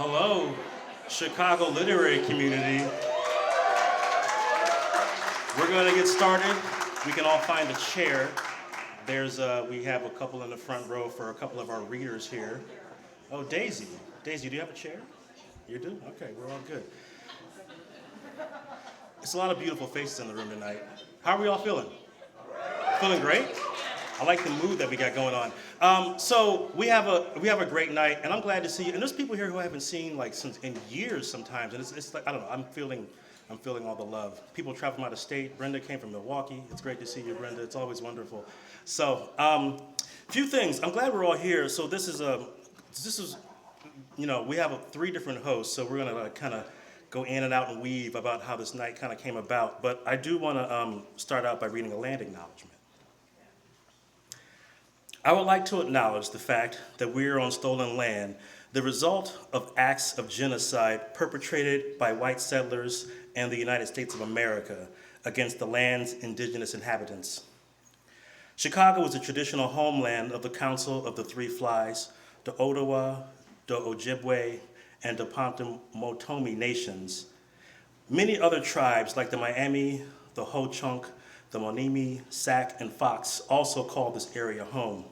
Hello, Chicago literary community. We're going to get started. We can all find a chair. We have a couple in the front row for a couple of our readers here. Oh, Daisy. Daisy, do you have a chair? You do? Okay, we're all good. It's a lot of beautiful faces in the room tonight. How are we all feeling? Feeling great? I like the mood that we got going on. So we have a great night, and I'm glad to see you. And there's people here who I haven't seen like since in years sometimes, and it's like I don't know. I'm feeling all the love. People travel from out of state. Brenda came from Milwaukee. It's great to see you, Brenda. It's always wonderful. So, few things. I'm glad we're all here. So this is we have three different hosts. So we're gonna kind of go in and out and weave about how this night kind of came about. But I do want to start out by reading a land acknowledgement. I would like to acknowledge the fact that we are on stolen land, the result of acts of genocide perpetrated by white settlers and the United States of America against the land's indigenous inhabitants. Chicago is the traditional homeland of the Council of the Three Flies, the Ottawa, the Ojibwe, and the Potawatomi nations. Many other tribes like the Miami, the Ho-Chunk, the Monimi, Sac, and Fox also call this area home.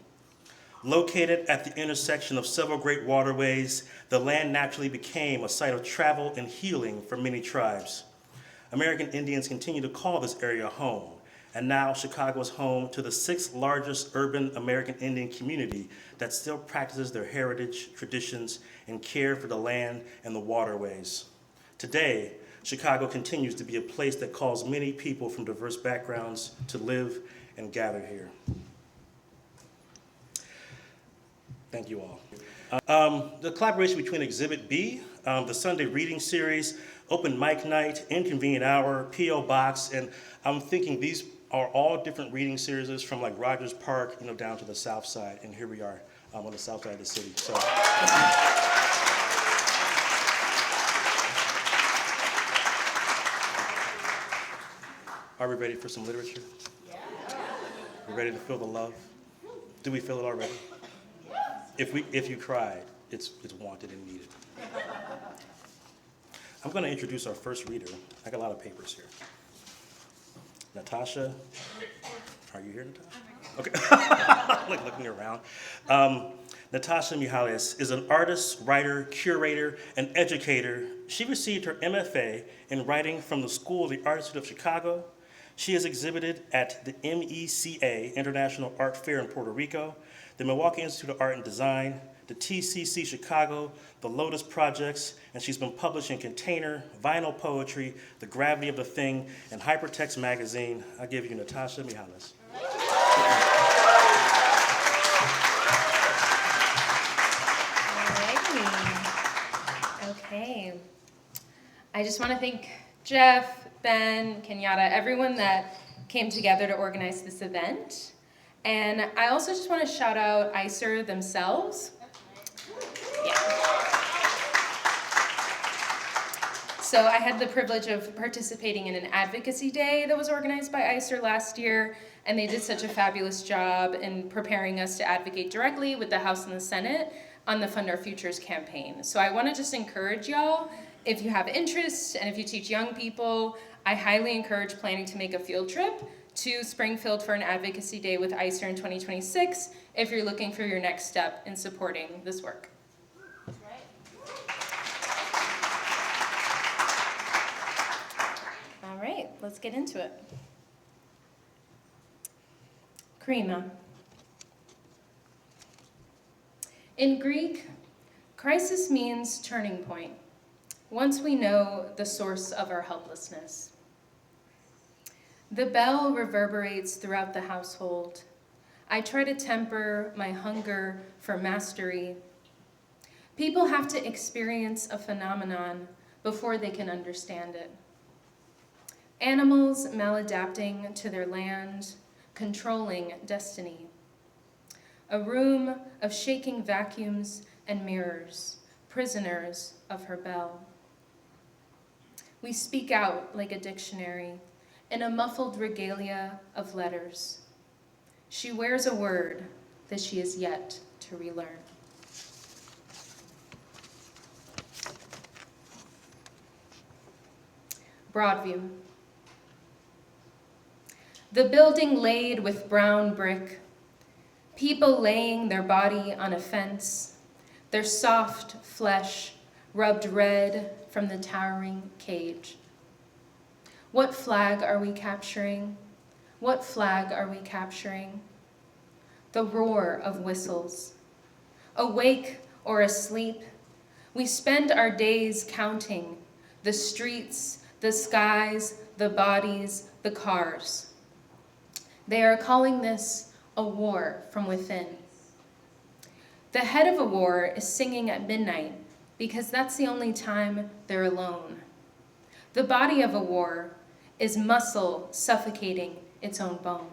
Located at the intersection of several great waterways, the land naturally became a site of travel and healing for many tribes. American Indians continue to call this area home, and now Chicago is home to the sixth largest urban American Indian community that still practices their heritage, traditions, and care for the land and the waterways. Today, Chicago continues to be a place that calls many people from diverse backgrounds to live and gather here. Thank you all. The collaboration between Exhibit B, the Sunday reading series, Open Mic Night, Inconvenient Hour, P.O. Box, and I'm thinking these are all different reading series from like Rogers Park, down to the south side, and here we are on the south side of the city. So. Are we ready for some literature? Yeah. We ready to feel the love? Do we feel it already? If you cried, it's wanted and needed. I'm going to introduce our first reader. I got a lot of papers here. Natasha, are you here, Natasha? Okay, like looking around. Natasha Mihalis is an artist, writer, curator, and educator. She received her MFA in writing from the School of the Art Institute of Chicago. She has exhibited at the MECA International Art Fair in Puerto Rico, the Milwaukee Institute of Art and Design, the TCC Chicago, the Lotus Projects, and she's been published in Container, Vinyl Poetry, The Gravity of the Thing, and Hypertext Magazine. I give you Natasha Mihalis. Alrighty. Okay. I just want to thank Jeff, Ben, Kenyatta, everyone that came together to organize this event. And I also just want to shout out ICER themselves. Yeah. So I had the privilege of participating in an advocacy day that was organized by ICER last year, and they did such a fabulous job in preparing us to advocate directly with the House and the Senate on the Fund Our Futures campaign. So I want to just encourage y'all, if you have interest and if you teach young people, I highly encourage planning to make a field trip to Springfield for an advocacy day with ICER in 2026 if you're looking for your next step in supporting this work. All right, let's get into it. Krima. In Greek, crisis means turning point, once we know the source of our helplessness. The bell reverberates throughout the household. I try to temper my hunger for mastery. People have to experience a phenomenon before they can understand it. Animals maladapting to their land, controlling destiny. A room of shaking vacuums and mirrors, prisoners of her bell. We speak out like a dictionary, in a muffled regalia of letters. She wears a word that she is yet to relearn. Broadview. The building laid with brown brick, people laying their body on a fence, their soft flesh rubbed red from the towering cage. What flag are we capturing? What flag are we capturing? The roar of whistles. Awake or asleep, we spend our days counting the streets, the skies, the bodies, the cars. They are calling this a war from within. The head of a war is singing at midnight because that's the only time they're alone. The body of a war is muscle suffocating its own bone.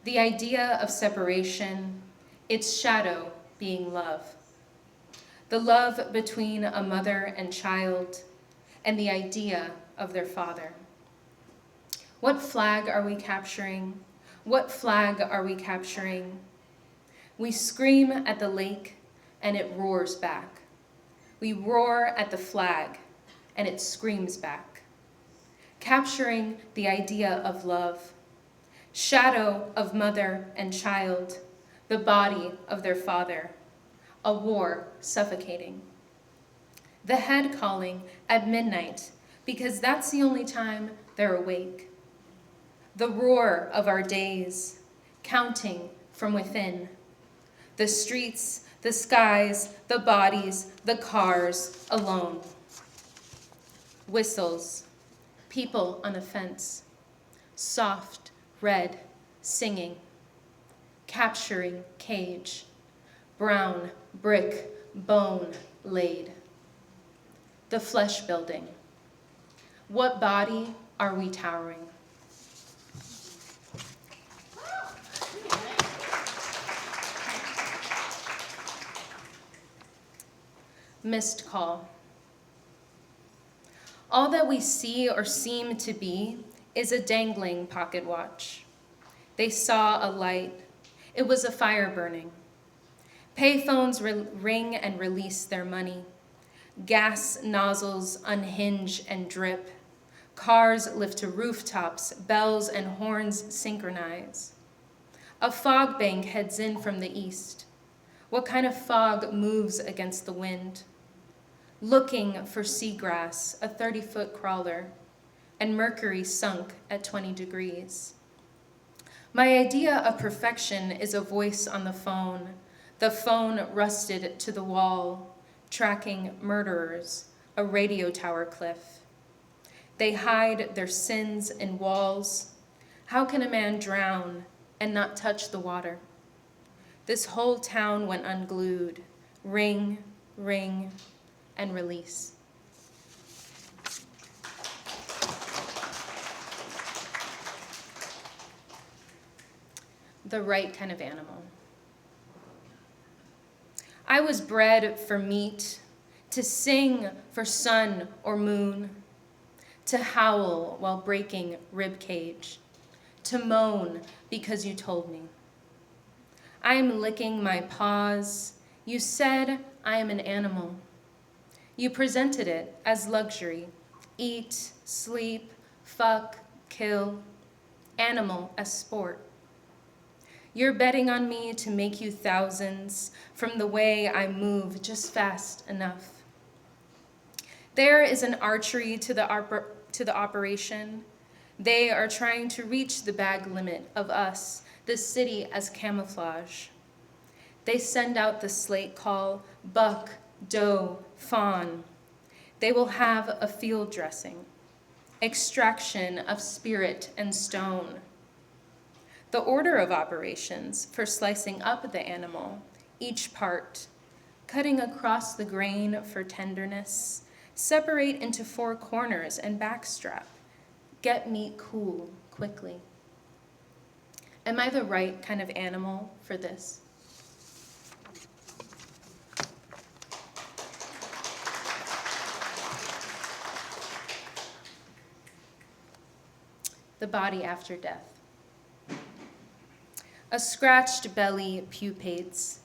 The idea of separation, its shadow being love. The love between a mother and child, and the idea of their father. What flag are we capturing? What flag are we capturing? We scream at the lake, and it roars back. We roar at the flag, and it screams back. Capturing the idea of love. Shadow of mother and child, the body of their father. A war suffocating. The head calling at midnight, because that's the only time they're awake. The roar of our days, counting from within. The streets, the skies, the bodies, the cars, alone. Whistles, people on a fence, soft, red, singing, capturing cage, brown, brick, bone laid. The flesh building. What body are we towering? Missed call. All that we see or seem to be is a dangling pocket watch. They saw a light. It was a fire burning. Payphones ring and release their money. Gas nozzles unhinge and drip. Cars lift to rooftops, bells and horns synchronize. A fog bank heads in from the east. What kind of fog moves against the wind? Looking for seagrass, a 30-foot crawler, and mercury sunk at 20 degrees. My idea of perfection is a voice on the phone rusted to the wall, tracking murderers, a radio tower cliff. They hide their sins in walls. How can a man drown and not touch the water? This whole town went unglued. Ring, ring, and release. The right kind of animal. I was bred for meat, to sing for sun or moon, to howl while breaking rib cage, to moan because you told me. I am licking my paws. You said I am an animal. You presented it as luxury. Eat, sleep, fuck, kill. Animal as sport. You're betting on me to make you thousands from the way I move just fast enough. There is an archery to the operation. They are trying to reach the bag limit of us, the city as camouflage. They send out the slate call, buck, doe, fawn. They will have a field dressing, extraction of spirit and stone. The order of operations for slicing up the animal, each part, cutting across the grain for tenderness, separate into 4 corners and backstrap, get meat cool quickly. Am I the right kind of animal for this? The body after death. A scratched belly pupates,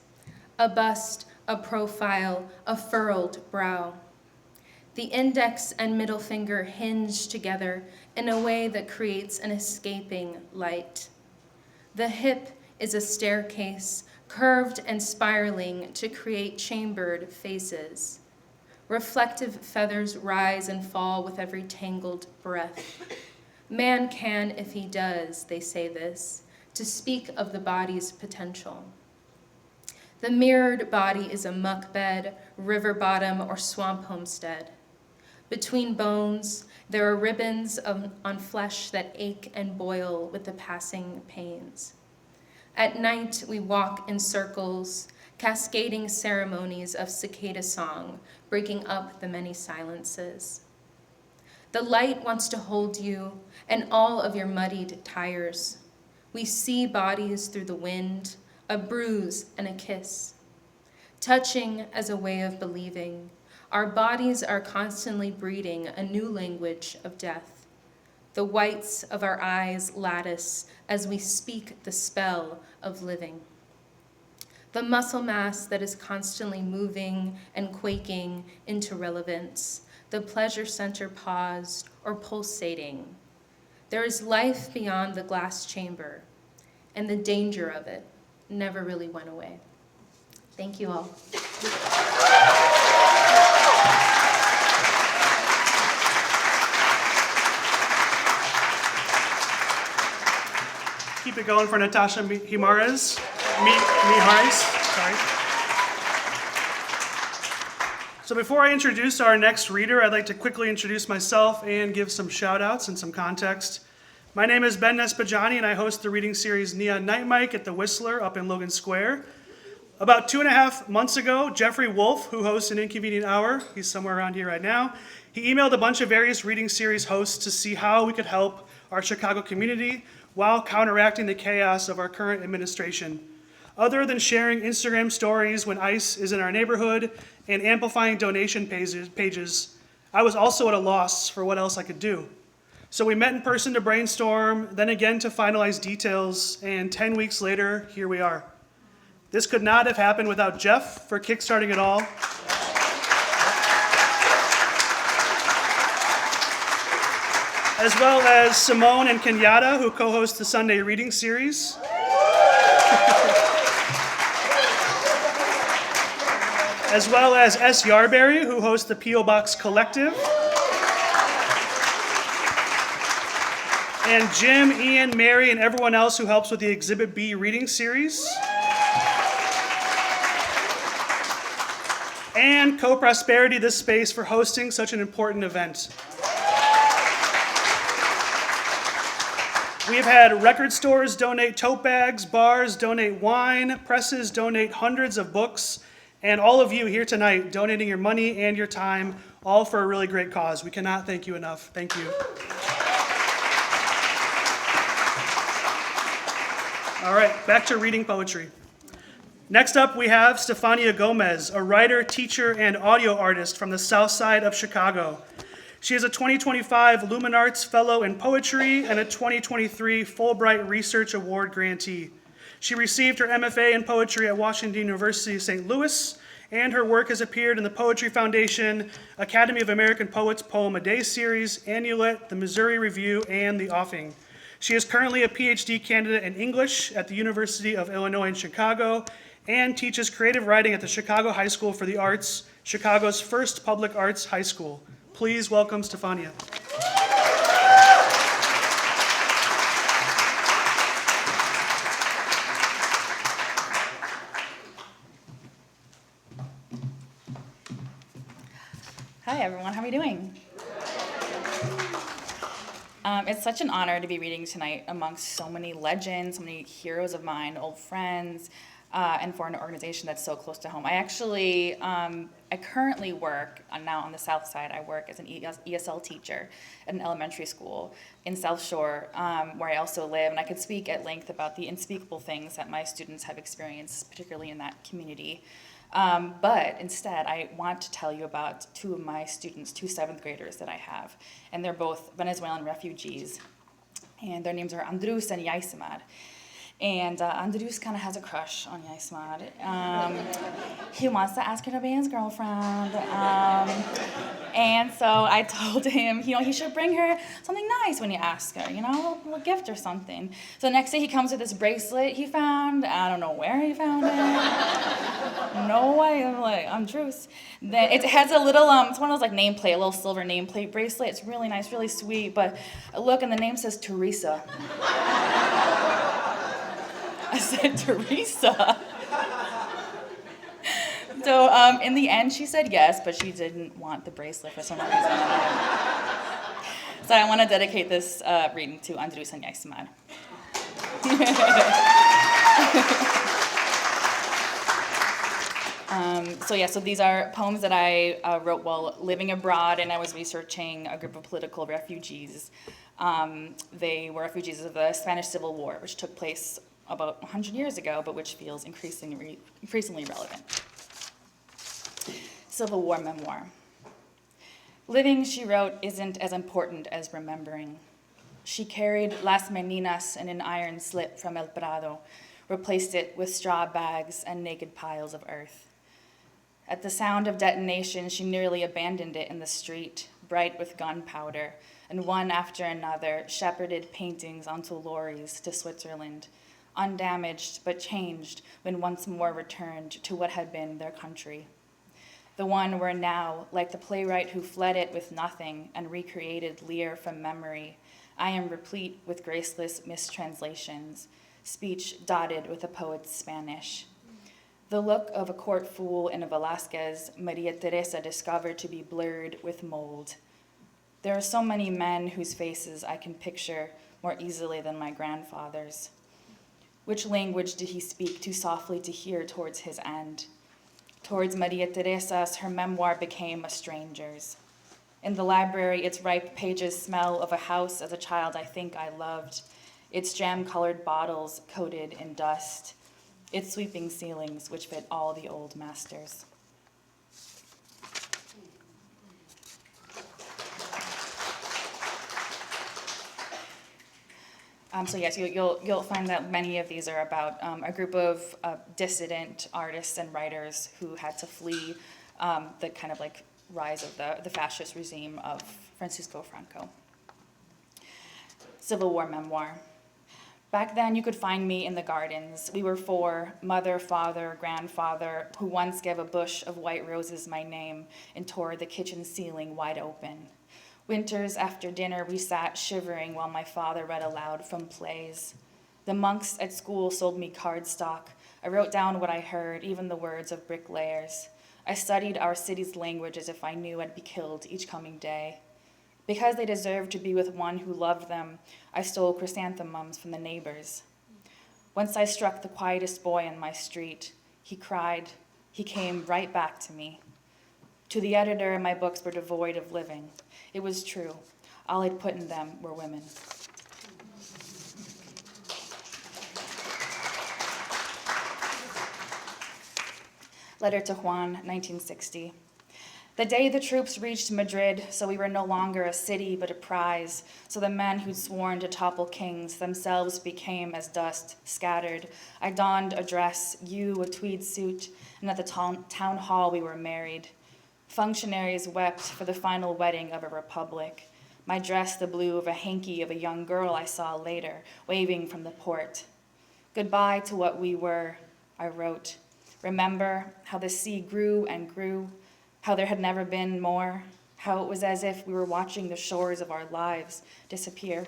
a bust, a profile, a furrowed brow. The index and middle finger hinge together in a way that creates an escaping light. The hip is a staircase, curved and spiraling to create chambered faces. Reflective feathers rise and fall with every tangled breath. Man can if he does, they say this, to speak of the body's potential. The mirrored body is a muck bed, river bottom, or swamp homestead. Between bones, there are ribbons on flesh that ache and boil with the passing pains. At night, we walk in circles, cascading ceremonies of cicada song, breaking up the many silences. The light wants to hold you and all of your muddied tires. We see bodies through the wind, a bruise and a kiss. Touching as a way of believing, our bodies are constantly breeding a new language of death. The whites of our eyes lattice as we speak the spell of living. The muscle mass that is constantly moving and quaking into relevance, the pleasure center paused or pulsating. There is life beyond the glass chamber, and the danger of it never really went away. Thank you all. Keep it going for Natasha Mijares. Sorry. So before I introduce our next reader, I'd like to quickly introduce myself and give some shout outs and some context. My name is Ben Nespajani, and I host the reading series Neon Night Mike at the Whistler up in Logan Square. About 2.5 months ago, Jeffrey Wolf, who hosts an Inconvenient Hour, he's somewhere around here right now, he emailed a bunch of various reading series hosts to see how we could help our Chicago community while counteracting the chaos of our current administration. Other than sharing Instagram stories when ICE is in our neighborhood and amplifying donation pages, I was also at a loss for what else I could do. So we met in person to brainstorm, then again to finalize details, and 10 weeks later, here we are. This could not have happened without Jeff for kickstarting it all. As well as Simone and Kenyatta, who co-host the Sunday reading series. As well as S. Yarberry, who hosts the P.O. Box Collective. And Jim, Ian, Mary, and everyone else who helps with the Exhibit B reading series. And Co-Prosperity, this space, for hosting such an important event. We've had record stores donate tote bags, bars donate wine, presses donate hundreds of books, and all of you here tonight donating your money and your time, all for a really great cause. We cannot thank you enough. Thank you. All right, back to reading poetry. Next up, we have Stefania Gomez, a writer, teacher, and audio artist from the South Side of Chicago. She is a 2025 Lumen Arts Fellow in Poetry and a 2023 Fulbright Research Award grantee. She received her MFA in Poetry at Washington University, St. Louis, and her work has appeared in the Poetry Foundation, Academy of American Poets Poem a Day series, Annulet, the Missouri Review, and The Offing. She is currently a PhD candidate in English at the University of Illinois in Chicago and teaches creative writing at the Chicago High School for the Arts, Chicago's first public arts high school. Please welcome Stefania. Hi everyone, how are you doing? It's such an honor to be reading tonight amongst so many legends, so many heroes of mine, old friends, and for an organization that's so close to home. I currently work, now on the South Side, I work as an ESL teacher at an elementary school in South Shore, where I also live, and I could speak at length about the unspeakable things that my students have experienced, particularly in that community. But instead, I want to tell you about two of my students, two seventh graders that I have, and they're both Venezuelan refugees, and their names are Andrus and Yaisimar. And Andrews kind of has a crush on Yaismad. He wants to ask her to be his girlfriend. And so I told him, he should bring her something nice when you ask her, a little gift or something. So the next day he comes with this bracelet he found. I don't know where he found it. No way. I'm like, Andrews. Then it has a little, it's one of those like nameplate, a little silver nameplate bracelet. It's really nice, really sweet. But look, and the name says Teresa. I said, Teresa. So in the end, she said yes, but she didn't want the bracelet for some reason. So I want to dedicate this reading to Andrews and Yaismad. So these are poems that I wrote while living abroad, and I was researching a group of political refugees. They were refugees of the Spanish Civil War, which took place about 100 years ago, but which feels increasingly relevant. Civil War memoir. Living, she wrote, isn't as important as remembering. She carried Las Meninas in an iron slip from El Prado, replaced it with straw bags and naked piles of earth. At the sound of detonation, she nearly abandoned it in the street, bright with gunpowder, and one after another shepherded paintings onto lorries to Switzerland, undamaged but changed when once more returned to what had been their country. The one where now, like the playwright who fled it with nothing and recreated Lear from memory, I am replete with graceless mistranslations, speech dotted with a poet's Spanish. The look of a court fool in a Velázquez, Maria Teresa discovered to be blurred with mold. There are so many men whose faces I can picture more easily than my grandfather's. Which language did he speak too softly to hear towards his end? Towards Maria Teresa's, her memoir became a stranger's. In the library, its ripe pages smell of a house as a child I think I loved, its jam-colored bottles coated in dust, its sweeping ceilings which fit all the old masters. So yes, you'll find that many of these are about a group of dissident artists and writers who had to flee the kind of like rise of the fascist regime of Francisco Franco. Civil War memoir. Back then, you could find me in the gardens. We were four, mother, father, grandfather, who once gave a bush of white roses my name and tore the kitchen ceiling wide open. Winters after dinner, we sat shivering while my father read aloud from plays. The monks at school sold me cardstock. I wrote down what I heard, even the words of bricklayers. I studied our city's language as if I knew I'd be killed each coming day. Because they deserved to be with one who loved them, I stole chrysanthemums from the neighbors. Once I struck the quietest boy in my street. He cried. He came right back to me. To the editor, my books were devoid of living. It was true. All I'd put in them were women. Letter to Juan, 1960. The day the troops reached Madrid, so we were no longer a city but a prize, so the men who'd sworn to topple kings themselves became as dust, scattered. I donned a dress, you a tweed suit, and at the town hall we were married. Functionaries wept for the final wedding of a republic. My dress the blue of a hanky of a young girl I saw later, waving from the port. Goodbye to what we were, I wrote. Remember how the sea grew and grew, how there had never been more, how it was as if we were watching the shores of our lives disappear.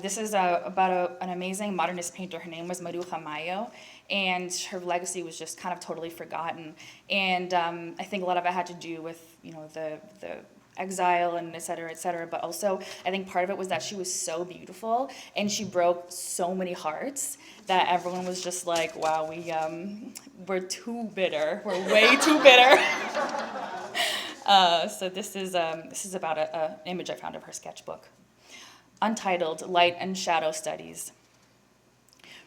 This is about an amazing modernist painter. Her name was Maruja Mayo, and her legacy was just kind of totally forgotten. And I think a lot of it had to do with, the exile and et cetera, but also I think part of it was that she was so beautiful and she broke so many hearts that everyone was just like, wow, we're too bitter. We're way too bitter. So this is about an image I found of her sketchbook. Untitled, Light and Shadow Studies.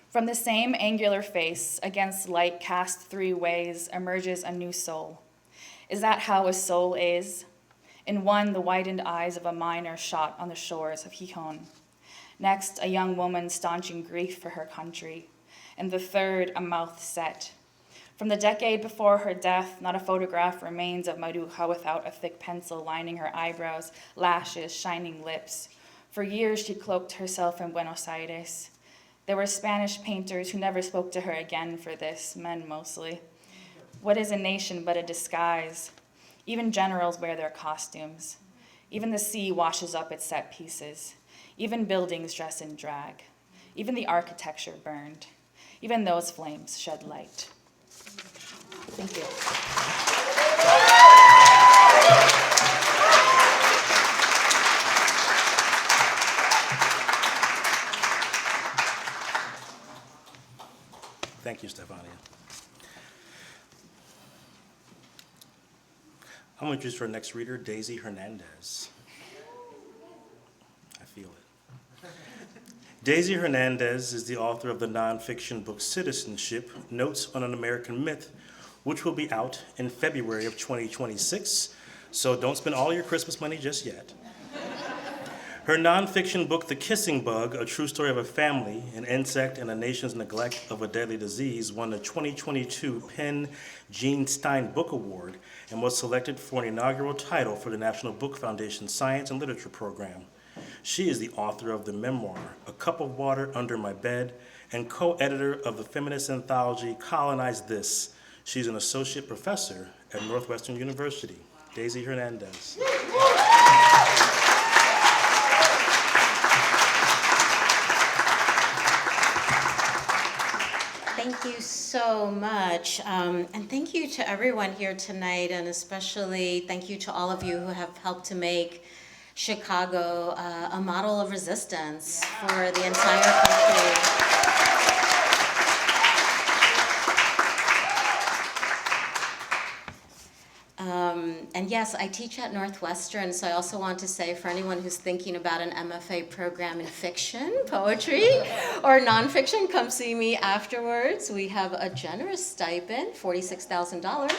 From the same angular face, against light cast three ways, emerges a new soul. Is that how a soul is? In one, the widened eyes of a miner shot on the shores of Gijón. Next, a young woman staunching grief for her country. And the third, a mouth set. From the decade before her death, not a photograph remains of Maruja without a thick pencil lining her eyebrows, lashes, shining lips. For years, she cloaked herself in Buenos Aires. There were Spanish painters who never spoke to her again for this, men mostly. What is a nation but a disguise? Even generals wear their costumes. Even the sea washes up its set pieces. Even buildings dress in drag. Even the architecture burned. Even those flames shed light. Thank you. Thank you, Stefania. I'm going to introduce our next reader, Daisy Hernandez. I feel it. Daisy Hernandez is the author of the nonfiction book Citizenship, Notes on an American Myth, which will be out in February of 2026, so don't spend all your Christmas money just yet. Her nonfiction book, The Kissing Bug, A True Story of a Family, an Insect, and a Nation's Neglect of a Deadly Disease, won the 2022 Penn Gene Stein Book Award and was selected for an inaugural title for the National Book Foundation Science and Literature Program. She is the author of the memoir, A Cup of Water Under My Bed, and co-editor of the feminist anthology Colonize This. She's an associate professor at Northwestern University. Daisy Hernandez. Thank you so much. And thank you to everyone here tonight, and especially thank you to all of you who have helped to make Chicago a model of resistance for the entire country. And yes, I teach at Northwestern, so I also want to say for anyone who's thinking about an MFA program in fiction, poetry, or nonfiction, come see me afterwards. We have a generous stipend, $46,000.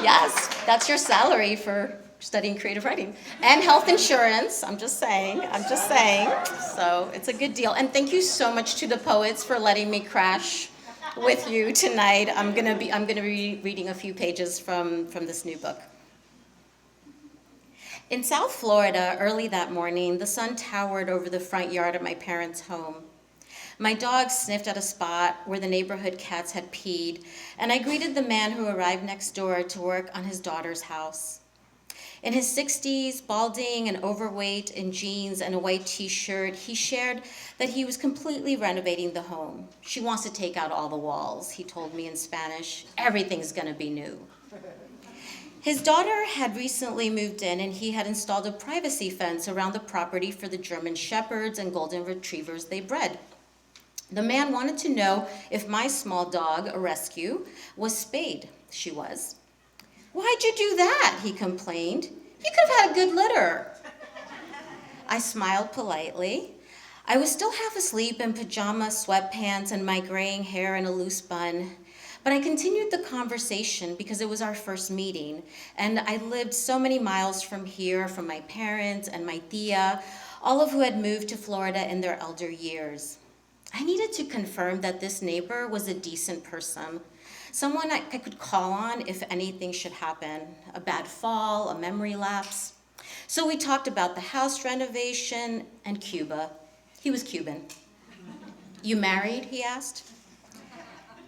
Yes, that's your salary for studying creative writing. And health insurance, I'm just saying. So it's a good deal. And thank you so much to the poets for letting me crash with you tonight. I'm gonna be reading a few pages from this new book. In South Florida, early that morning, the sun towered over the front yard of my parents' home. My dog sniffed at a spot where the neighborhood cats had peed, and I greeted the man who arrived next door to work on his daughter's house. In his 60s, balding and overweight in jeans and a white t-shirt, he shared that he was completely renovating the home. She wants to take out all the walls, he told me in Spanish. Everything's gonna be new. His daughter had recently moved in, and he had installed a privacy fence around the property for the German shepherds and golden retrievers they bred. The man wanted to know if my small dog, a rescue, was spayed. She was. "Why'd you do that?" he complained. "You could have had a good litter." I smiled politely. I was still half asleep in pajamas, sweatpants, and my graying hair in a loose bun. But I continued the conversation because it was our first meeting, and I lived so many miles from here, from my parents and my tia, all of who had moved to Florida in their elder years. I needed to confirm that this neighbor was a decent person, someone I could call on if anything should happen, a bad fall, a memory lapse. So we talked about the house renovation and Cuba. He was Cuban. "You married?" he asked.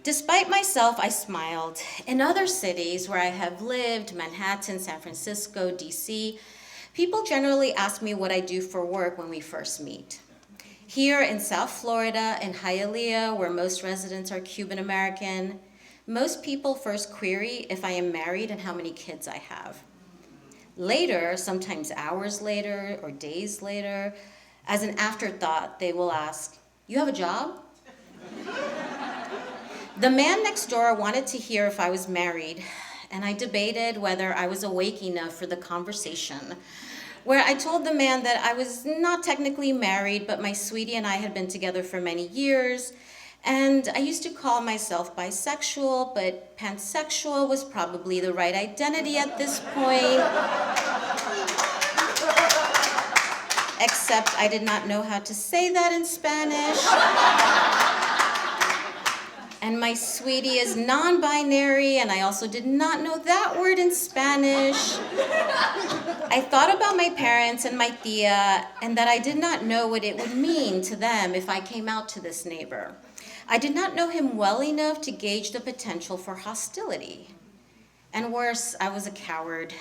Despite myself, I smiled. In other cities where I have lived, Manhattan, San Francisco, DC, people generally ask me what I do for work when we first meet. Here in South Florida, in Hialeah, where most residents are Cuban American, most people first query if I am married and how many kids I have. Later, sometimes hours later or days later, as an afterthought, they will ask, "You have a job?" The man next door wanted to hear if I was married, and I debated whether I was awake enough for the conversation, where I told the man that I was not technically married, but my sweetie and I had been together for many years, And I used to call myself bisexual, but pansexual was probably the right identity at this point. Except I did not know how to say that in Spanish. And my sweetie is non-binary, and I also did not know that word in Spanish. I thought about my parents and my tia, and that I did not know what it would mean to them if I came out to this neighbor. I did not know him well enough to gauge the potential for hostility. And worse, I was a coward.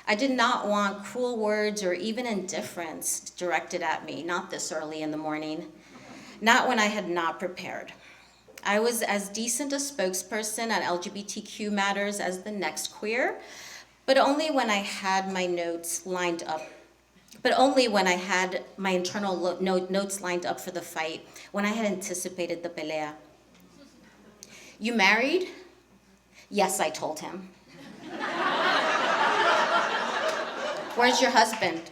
I did not want cruel words or even indifference directed at me, not this early in the morning, not when I had not prepared. I was as decent a spokesperson on LGBTQ matters as the next queer, but only when I had my notes lined up. But only when I had my internal notes lined up for the fight, when I had anticipated the pelea. You married? Yes, I told him. Where's your husband?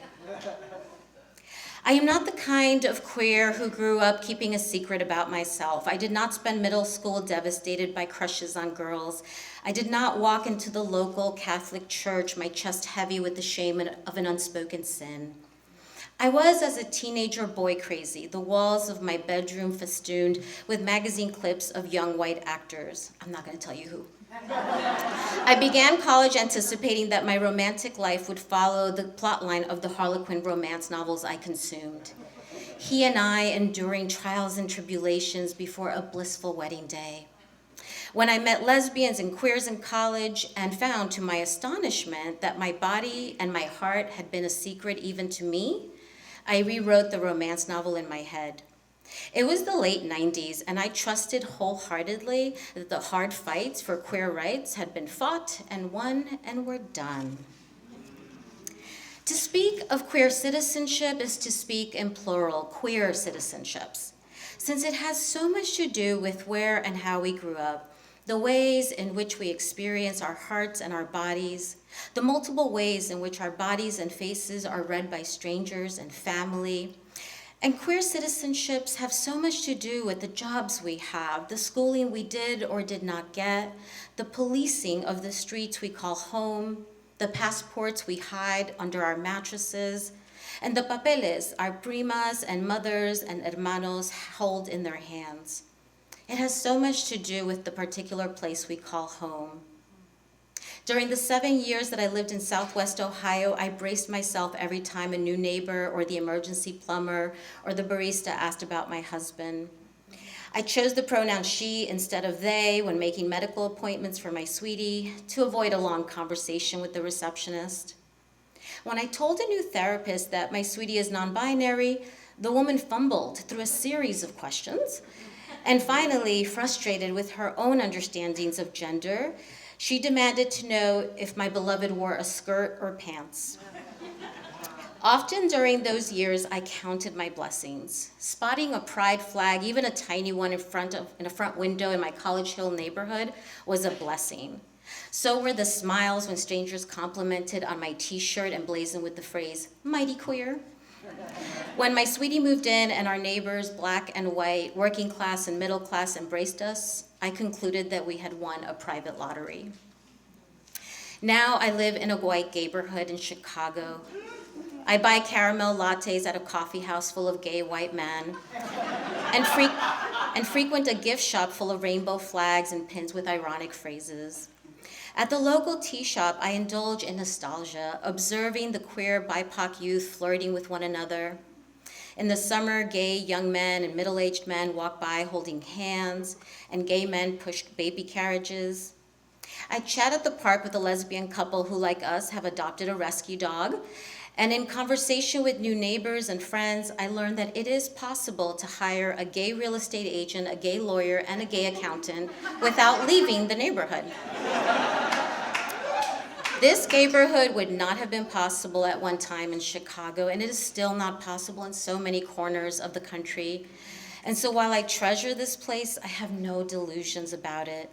I am not the kind of queer who grew up keeping a secret about myself. I did not spend middle school devastated by crushes on girls. I did not walk into the local Catholic church, my chest heavy with the shame of an unspoken sin. I was, as a teenager, boy crazy, the walls of my bedroom festooned with magazine clips of young white actors. I'm not going to tell you who. I began college anticipating that my romantic life would follow the plotline of the Harlequin romance novels I consumed. He and I enduring trials and tribulations before a blissful wedding day. When I met lesbians and queers in college and found, to my astonishment, that my body and my heart had been a secret even to me, I rewrote the romance novel in my head. It was the late 90s, and I trusted wholeheartedly that the hard fights for queer rights had been fought and won and were done. To speak of queer citizenship is to speak in plural, queer citizenships, since it has so much to do with where and how we grew up, the ways in which we experience our hearts and our bodies, the multiple ways in which our bodies and faces are read by strangers and family. And queer citizenships have so much to do with the jobs we have, the schooling we did or did not get, the policing of the streets we call home, the passports we hide under our mattresses, and the papeles our primas and mothers and hermanos hold in their hands. It has so much to do with the particular place we call home. During the 7 years that I lived in Southwest Ohio, I braced myself every time a new neighbor or the emergency plumber or the barista asked about my husband. I chose the pronoun she instead of they when making medical appointments for my sweetie to avoid a long conversation with the receptionist. When I told a new therapist that my sweetie is non-binary, the woman fumbled through a series of questions, and finally, frustrated with her own understandings of gender, she demanded to know if my beloved wore a skirt or pants. Often during those years, I counted my blessings. Spotting a pride flag, even a tiny one in a front window in my College Hill neighborhood, was a blessing. So were the smiles when strangers complimented on my t-shirt emblazoned with the phrase, "mighty queer." When my sweetie moved in and our neighbors, black and white, working class and middle class, embraced us, I concluded that we had won a private lottery. Now I live in a white neighborhood in Chicago. I buy caramel lattes at a coffee house full of gay white men and frequent a gift shop full of rainbow flags and pins with ironic phrases. At the local tea shop, I indulge in nostalgia, observing the queer BIPOC youth flirting with one another. In the summer, gay young men and middle-aged men walk by holding hands, and gay men push baby carriages. I chat at the park with a lesbian couple who, like us, have adopted a rescue dog. And in conversation with new neighbors and friends, I learned that it is possible to hire a gay real estate agent, a gay lawyer, and a gay accountant without leaving the neighborhood. This neighborhood would not have been possible at one time in Chicago, and it is still not possible in so many corners of the country. And so while I treasure this place, I have no delusions about it.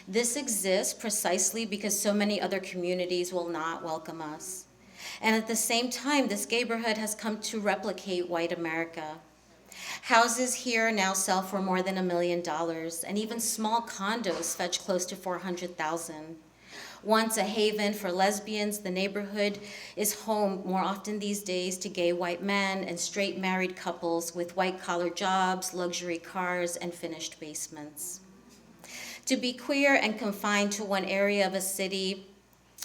This exists precisely because so many other communities will not welcome us. And at the same time, this neighborhood has come to replicate white America. Houses here now sell for more than $1 million, and even small condos fetch close to $400,000. Once a haven for lesbians, the neighborhood is home more often these days to gay white men and straight married couples with white-collar jobs, luxury cars, and finished basements. To be queer and confined to one area of a city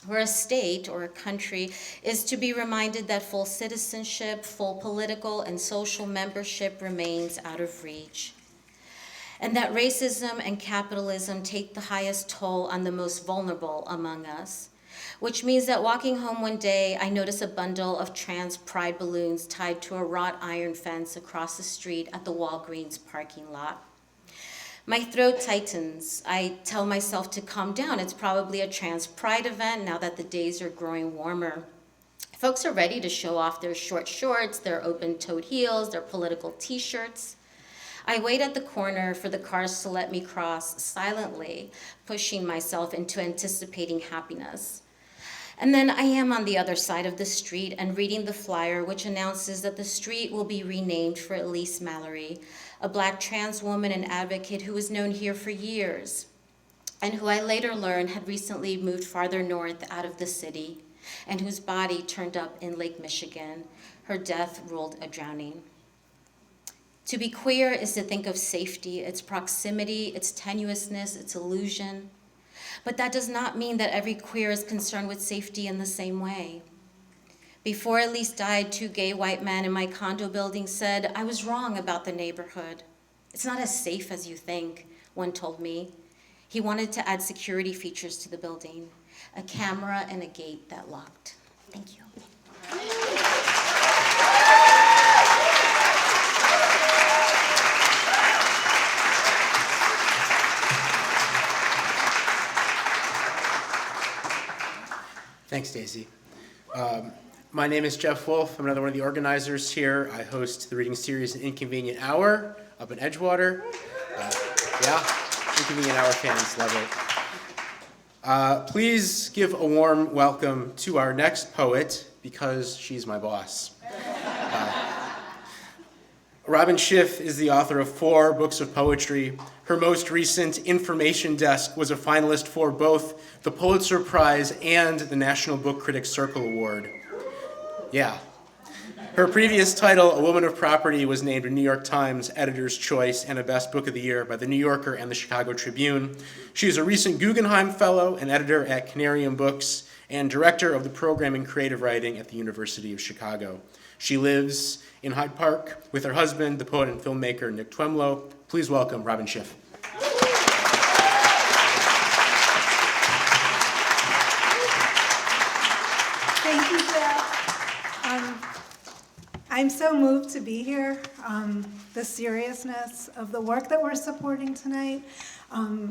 or a state or a country is to be reminded that full citizenship, full political and social membership remains out of reach, and that racism and capitalism take the highest toll on the most vulnerable among us, which means that walking home one day, I notice a bundle of trans pride balloons tied to a wrought iron fence across the street at the Walgreens parking lot. My throat tightens. I tell myself to calm down. It's probably a trans pride event now that the days are growing warmer. Folks are ready to show off their short shorts, their open-toed heels, their political t-shirts. I wait at the corner for the cars to let me cross silently, pushing myself into anticipating happiness. And then I am on the other side of the street and reading the flyer which announces that the street will be renamed for Elise Mallory, a Black trans woman and advocate who was known here for years, and who I later learned had recently moved farther north out of the city, and whose body turned up in Lake Michigan. Her death ruled a drowning. To be queer is to think of safety, its proximity, its tenuousness, its illusion. But that does not mean that every queer is concerned with safety in the same way. Before Elise died, 2 gay white men in my condo building said, "I was wrong about the neighborhood. It's not as safe as you think," one told me. He wanted to add security features to the building, a camera and a gate that locked. Thank you. Thanks, Daisy. My name is Jeff Wolf. I'm another one of the organizers here. I host the reading series An Inconvenient Hour up in Edgewater. Inconvenient Hour fans love it. Please give a warm welcome to our next poet, because she's my boss. Robin Schiff is the author of 4 books of poetry. Her most recent Information Desk was a finalist for both the Pulitzer Prize and the National Book Critics Circle Award. Yeah. Her previous title, A Woman of Property, was named a New York Times Editor's Choice and a Best Book of the Year by The New Yorker and the Chicago Tribune. She is a recent Guggenheim Fellow and editor at Canarium Books and director of the program in creative writing at the University of Chicago. She lives in Hyde Park with her husband, the poet and filmmaker Nick Twemlow. Please welcome Robin Schiff. Thank you, Jeff. I'm so moved to be here. The seriousness of the work that we're supporting tonight. I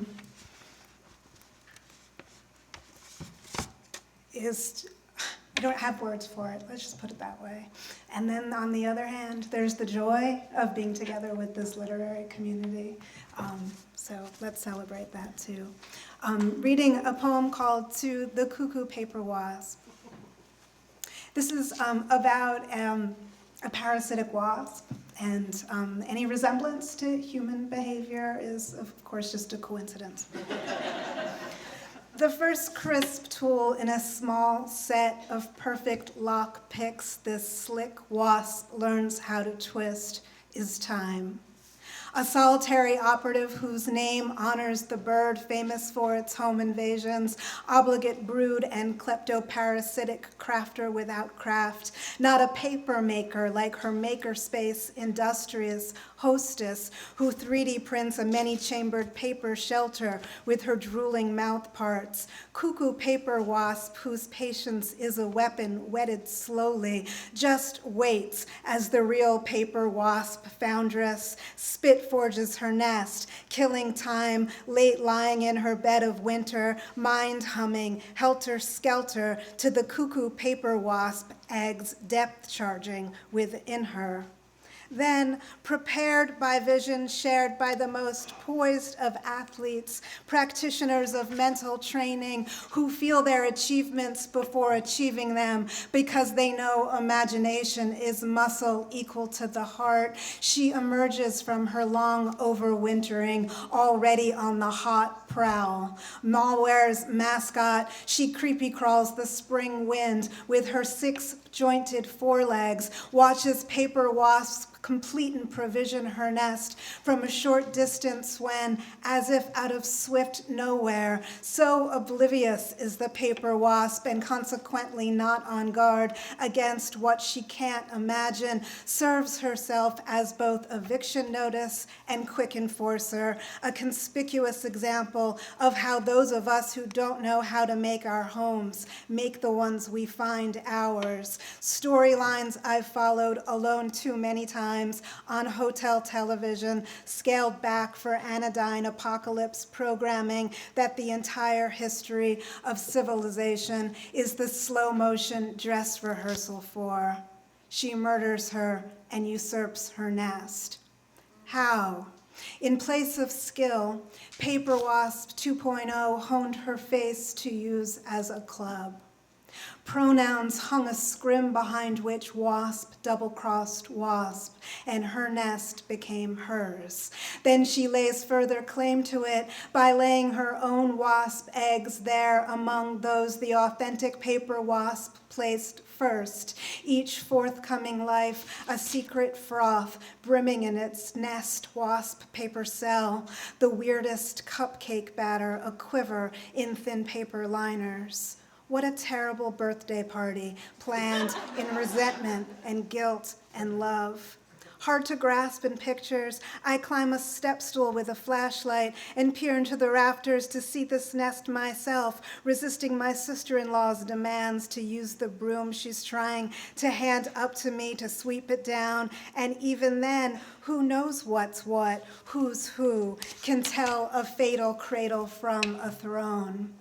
don't have words for it, let's just put it that way. And then on the other hand, there's the joy of being together with this literary community. So let's celebrate that too. Reading a poem called To the Cuckoo Paper Wasp. This is about a parasitic wasp, and any resemblance to human behavior is, of course, just a coincidence. The first crisp tool in a small set of perfect lock picks this slick wasp learns how to twist is time. A solitary operative whose name honors the bird famous for its home invasions, obligate brood and kleptoparasitic crafter without craft, not a paper maker like her makerspace industrious hostess who 3D prints a many-chambered paper shelter with her drooling mouth parts, cuckoo paper wasp whose patience is a weapon whetted slowly, just waits as the real paper wasp foundress spit forges her nest, killing time, late lying in her bed of winter, mind humming, helter-skelter to the cuckoo paper wasp eggs depth charging within her. Then, prepared by vision shared by the most poised of athletes, practitioners of mental training who feel their achievements before achieving them because they know imagination is muscle equal to the heart, she emerges from her long overwintering, already on the hot prowl. Malware's mascot, she creepy crawls the spring wind with her 6-jointed forelegs, watches paper wasps complete and provision her nest from a short distance when, as if out of swift nowhere, so oblivious is the paper wasp and consequently not on guard against what she can't imagine, serves herself as both eviction notice and quick enforcer, a conspicuous example of how those of us who don't know how to make our homes make the ones we find ours. Storylines I've followed alone too many times on hotel television, scaled back for anodyne apocalypse programming that the entire history of civilization is the slow motion dress rehearsal for. She murders her and usurps her nest. How? In place of skill, Paper Wasp 2.0 honed her face to use as a club. Pronouns hung a scrim behind which wasp double-crossed wasp, and her nest became hers. Then she lays further claim to it by laying her own wasp eggs there among those the authentic paper wasp placed first, each forthcoming life a secret froth brimming in its nest wasp paper cell, the weirdest cupcake batter a quiver in thin paper liners. What a terrible birthday party planned in resentment and guilt and love. Hard to grasp in pictures, I climb a step stool with a flashlight and peer into the rafters to see this nest myself, resisting my sister-in-law's demands to use the broom she's trying to hand up to me to sweep it down. And even then, who knows what's what, who's who, can tell a fatal cradle from a throne.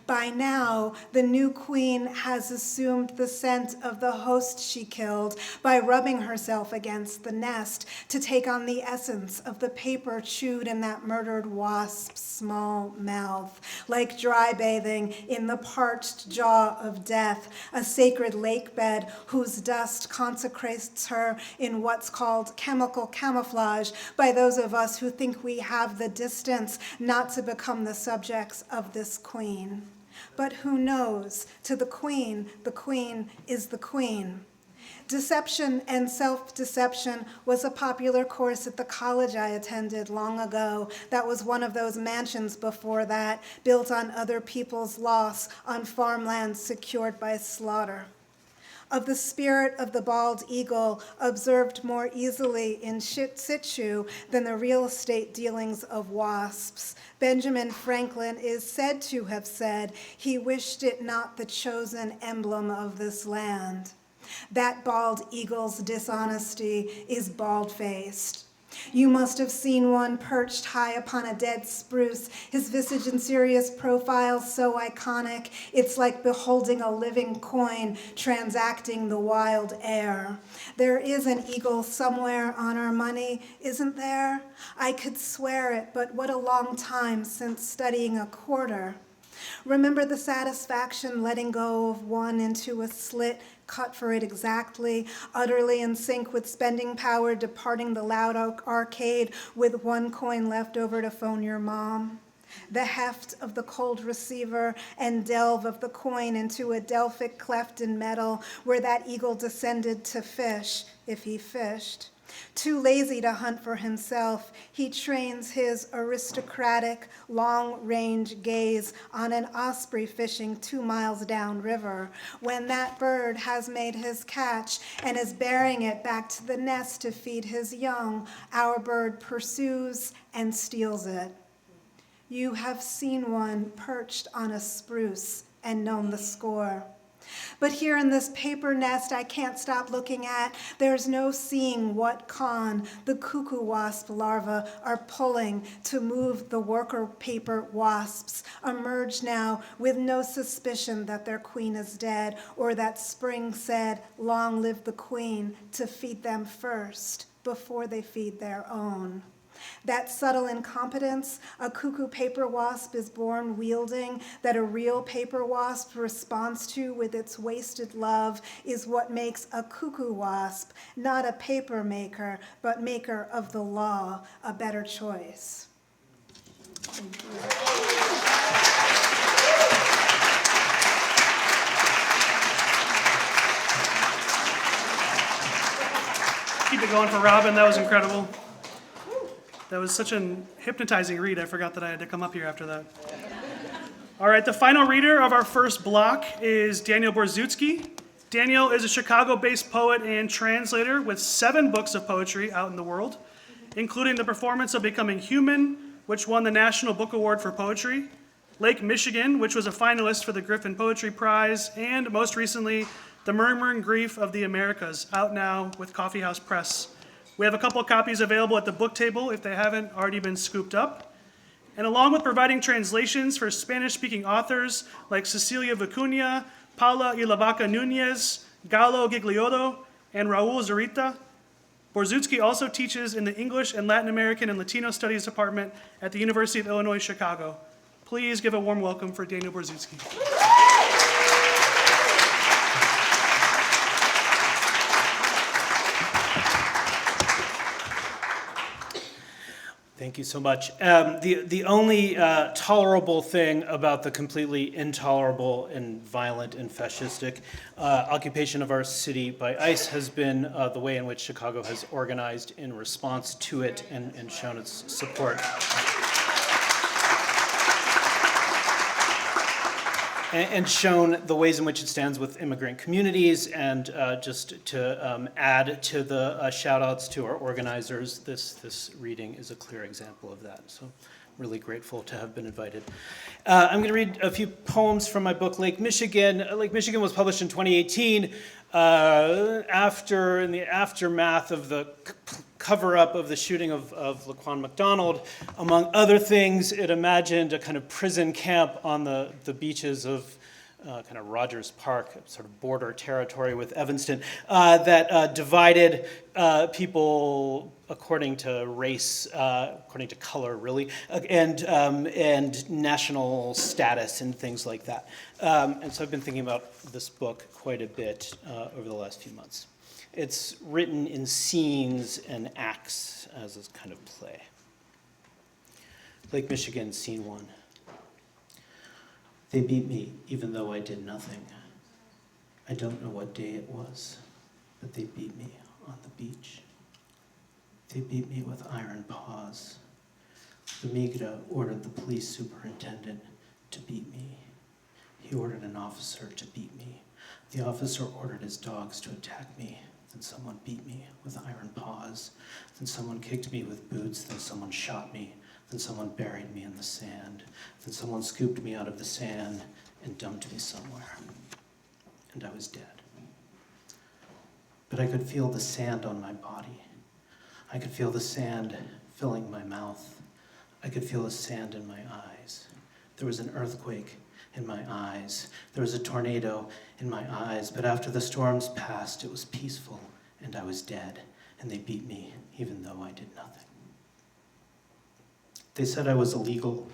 By now, the new queen has assumed the scent of the host she killed by rubbing herself against the nest to take on the essence of the paper chewed in that murdered wasp's small mouth, like dry bathing in the parched jaw of death, a sacred lake bed whose dust consecrates her in what's called chemical camouflage by those of us who think we have the distance not to become the subjects of this queen. But who knows? To the queen is the queen. Deception and self-deception was a popular course at the college I attended long ago. That was one of those mansions before that, built on other people's loss on farmlands secured by slaughter. Of the spirit of the bald eagle, observed more easily in situ than the real estate dealings of wasps, Benjamin Franklin is said to have said he wished it not the chosen emblem of this land. That bald eagle's dishonesty is bald-faced. You must have seen one perched high upon a dead spruce, his visage and serious profile so iconic, it's like beholding a living coin transacting the wild air. There is an eagle somewhere on our money, isn't there? I could swear it, but what a long time since studying a quarter. Remember the satisfaction letting go of one into a slit cut for it exactly, utterly in sync with spending power, departing the loud arcade with one coin left over to phone your mom. The heft of the cold receiver and delve of the coin into a Delphic cleft in metal where that eagle descended to fish, if he fished. Too lazy to hunt for himself, he trains his aristocratic, long-range gaze on an osprey fishing 2 miles downriver. When that bird has made his catch and is bearing it back to the nest to feed his young, our bird pursues and steals it. You have seen one perched on a spruce and known the score. But here in this paper nest I can't stop looking at, there's no seeing what con the cuckoo wasp larvae are pulling to move the worker paper wasps, emerge now with no suspicion that their queen is dead or that spring said, long live the queen, to feed them first. before they feed their own. That subtle incompetence a cuckoo paper wasp is born wielding, that a real paper wasp responds to with its wasted love, is what makes a cuckoo wasp, not a paper maker, but maker of the law, a better choice. Thank you. Keep it going for Robin. That was incredible. That was such a hypnotizing read. I forgot that I had to come up here after that. All right, the final reader of our first block is Daniel Borzutsky. Daniel is a Chicago-based poet and translator with 7 books of poetry out in the world, including The Performance of Becoming Human, which won the National Book Award for Poetry, Lake Michigan, which was a finalist for the Griffin Poetry Prize, and most recently, The Murmur and Grief of the Americas, out now with Coffee House Press. We have a couple of copies available at the book table if they haven't already been scooped up. And along with providing translations for Spanish-speaking authors like Cecilia Vicuña, Paula Ilavaca Nunez, Galo Gigliotto, and Raul Zurita, Borzutsky also teaches in the English and Latin American and Latino Studies Department at the University of Illinois, Chicago. Please give a warm welcome for Daniel Borzutsky. Thank you so much. The only tolerable thing about the completely intolerable and violent and fascistic occupation of our city by ICE has been the way in which Chicago has organized in response to it and shown its support. And shown the ways in which it stands with immigrant communities. And just to add to the shout outs to our organizers, this reading is a clear example of that. So I'm really grateful to have been invited. I'm going to read a few poems from my book, Lake Michigan. Lake Michigan was published in 2018 in the aftermath of the cover-up of the shooting of Laquan McDonald. Among other things, it imagined a kind of prison camp on the beaches of kind of Rogers Park, sort of border territory with Evanston, that divided people according to race, according to color, really, and national status and things like that. And so I've been thinking about this book quite a bit over the last few months. It's written in scenes and acts as a kind of play. Lake Michigan, Scene 1. They beat me even though I did nothing. I don't know what day it was, but they beat me on the beach. They beat me with iron paws. The migra ordered the police superintendent to beat me. He ordered an officer to beat me. The officer ordered his dogs to attack me. Then someone beat me with iron paws. Then someone kicked me with boots. Then someone shot me. Then someone buried me in the sand. Then someone scooped me out of the sand and dumped me somewhere. And I was dead. But I could feel the sand on my body. I could feel the sand filling my mouth. I could feel the sand in my eyes. There was an earthquake in my eyes. There was a tornado in my eyes. But after the storms passed, it was peaceful, and I was dead. And they beat me, even though I did nothing. They said I was illegal.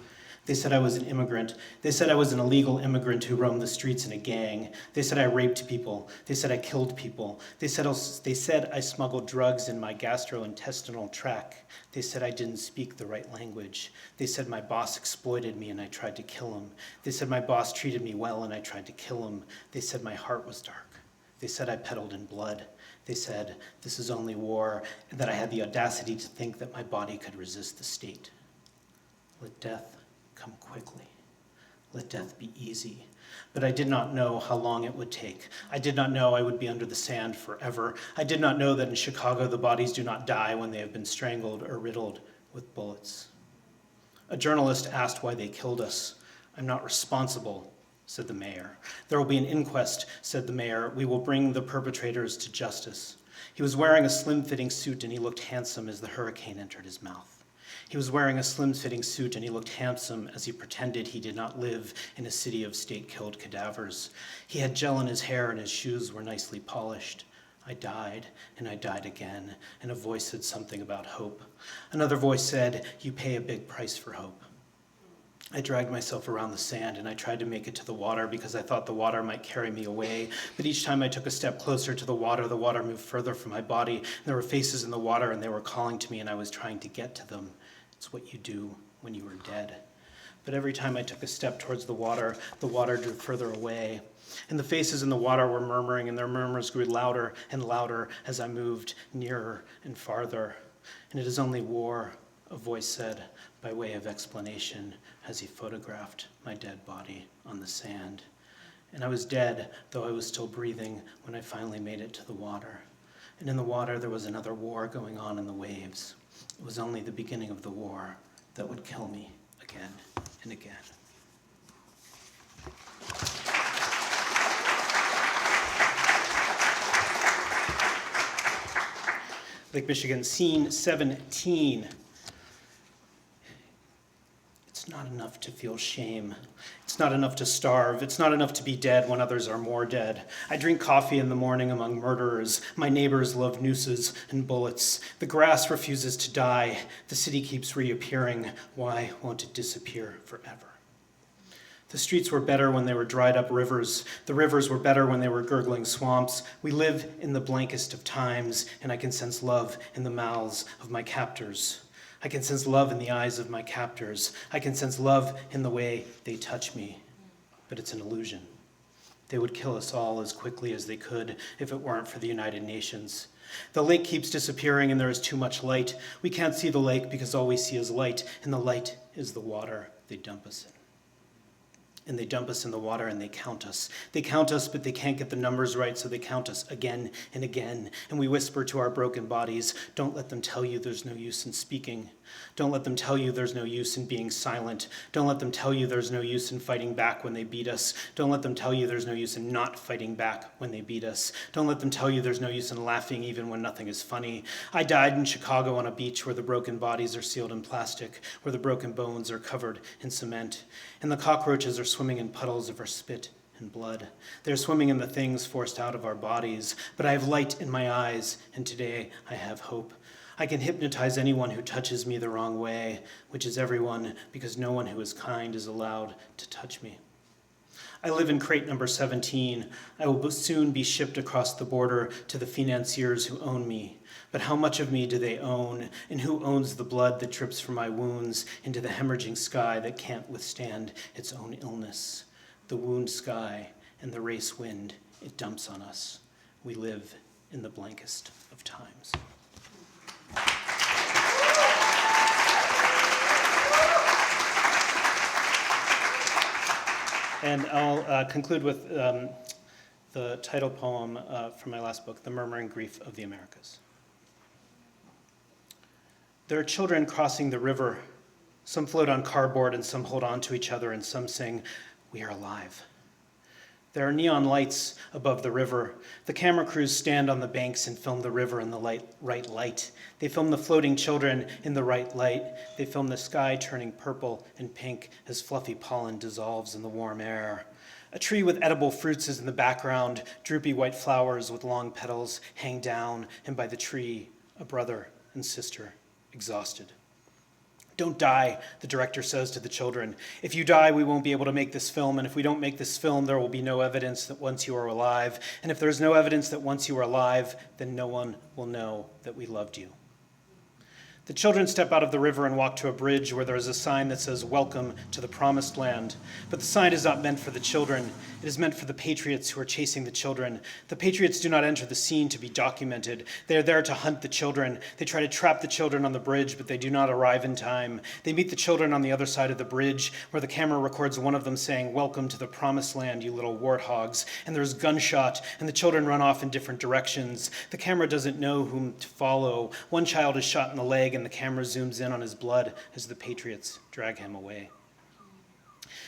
They said I was an immigrant. They said I was an illegal immigrant who roamed the streets in a gang. They said I raped people. They said I killed people. They said I smuggled drugs in my gastrointestinal tract. They said I didn't speak the right language. They said my boss exploited me and I tried to kill him. They said my boss treated me well and I tried to kill him. They said my heart was dark. They said I peddled in blood. They said this is only war, and that I had the audacity to think that my body could resist the state. Let death come quickly. Let death be easy. But I did not know how long it would take. I did not know I would be under the sand forever. I did not know that in Chicago the bodies do not die when they have been strangled or riddled with bullets. A journalist asked why they killed us. I'm not responsible, said the mayor. There will be an inquest, said the mayor. We will bring the perpetrators to justice. He was wearing a slim-fitting suit and he looked handsome as the hurricane entered his mouth. He was wearing a slim-fitting suit and he looked handsome as he pretended he did not live in a city of state-killed cadavers. He had gel in his hair and his shoes were nicely polished. I died, and I died again, and a voice said something about hope. Another voice said, you pay a big price for hope. I dragged myself around the sand, and I tried to make it to the water because I thought the water might carry me away. But each time I took a step closer to the water moved further from my body. And there were faces in the water, and they were calling to me, and I was trying to get to them. It's what you do when you are dead. But every time I took a step towards the water drew further away. And the faces in the water were murmuring, and their murmurs grew louder and louder as I moved nearer and farther. And it is only war, a voice said, by way of explanation, as he photographed my dead body on the sand. And I was dead, though I was still breathing, when I finally made it to the water. And in the water there was another war going on in the waves. It was only the beginning of the war that would kill me again and again. Lake Michigan, scene 17. It's not enough to feel shame. It's not enough to starve. It's not enough to be dead when others are more dead. I drink coffee in the morning among murderers. My neighbors love nooses and bullets. The grass refuses to die. The city keeps reappearing. Why won't it disappear forever? The streets were better when they were dried up rivers. The rivers were better when they were gurgling swamps. We live in the blankest of times, and I can sense love in the mouths of my captors. I can sense love in the eyes of my captors. I can sense love in the way they touch me. But it's an illusion. They would kill us all as quickly as they could if it weren't for the United Nations. The lake keeps disappearing and there is too much light. We can't see the lake because all we see is light, and the light is the water they dump us in. And they dump us in the water and they count us. They count us, but they can't get the numbers right, so they count us again and again. And we whisper to our broken bodies, don't let them tell you there's no use in speaking. Don't let them tell you there's no use in being silent. Don't let them tell you there's no use in fighting back when they beat us. Don't let them tell you there's no use in not fighting back when they beat us. Don't let them tell you there's no use in laughing even when nothing is funny. I died in Chicago on a beach where the broken bodies are sealed in plastic, where the broken bones are covered in cement, and the cockroaches are swimming in puddles of our spit and blood. They're swimming in the things forced out of our bodies, but I have light in my eyes, and today I have hope. I can hypnotize anyone who touches me the wrong way, which is everyone, because no one who is kind is allowed to touch me. I live in crate number 17. I will soon be shipped across the border to the financiers who own me. But how much of me do they own, and who owns the blood that drips from my wounds into the hemorrhaging sky that can't withstand its own illness? The wound sky and the race wind it dumps on us. We live in the blankest of times. And I'll conclude with the title poem from my last book, The Murmuring Grief of the Americas. There are children crossing the river. Some float on cardboard and some hold on to each other and some sing, "We are alive." There are neon lights above the river. The camera crews stand on the banks and film the river in the right light. They film the floating children in the right light. They film the sky turning purple and pink as fluffy pollen dissolves in the warm air. A tree with edible fruits is in the background. Droopy white flowers with long petals hang down, and by the tree, a brother and sister, exhausted. "Don't die," the director says to the children. "If you die, we won't be able to make this film, and if we don't make this film, there will be no evidence that once you are alive. And if there's no evidence that once you are alive, then no one will know that we loved you." The children step out of the river and walk to a bridge where there is a sign that says, "Welcome to the Promised Land." But the sign is not meant for the children. It is meant for the patriots who are chasing the children. The patriots do not enter the scene to be documented. They are there to hunt the children. They try to trap the children on the bridge, but they do not arrive in time. They meet the children on the other side of the bridge, where the camera records one of them saying, "Welcome to the Promised Land, you little warthogs." And there's gunshot, and the children run off in different directions. The camera doesn't know whom to follow. One child is shot in the leg, and the camera zooms in on his blood as the patriots drag him away.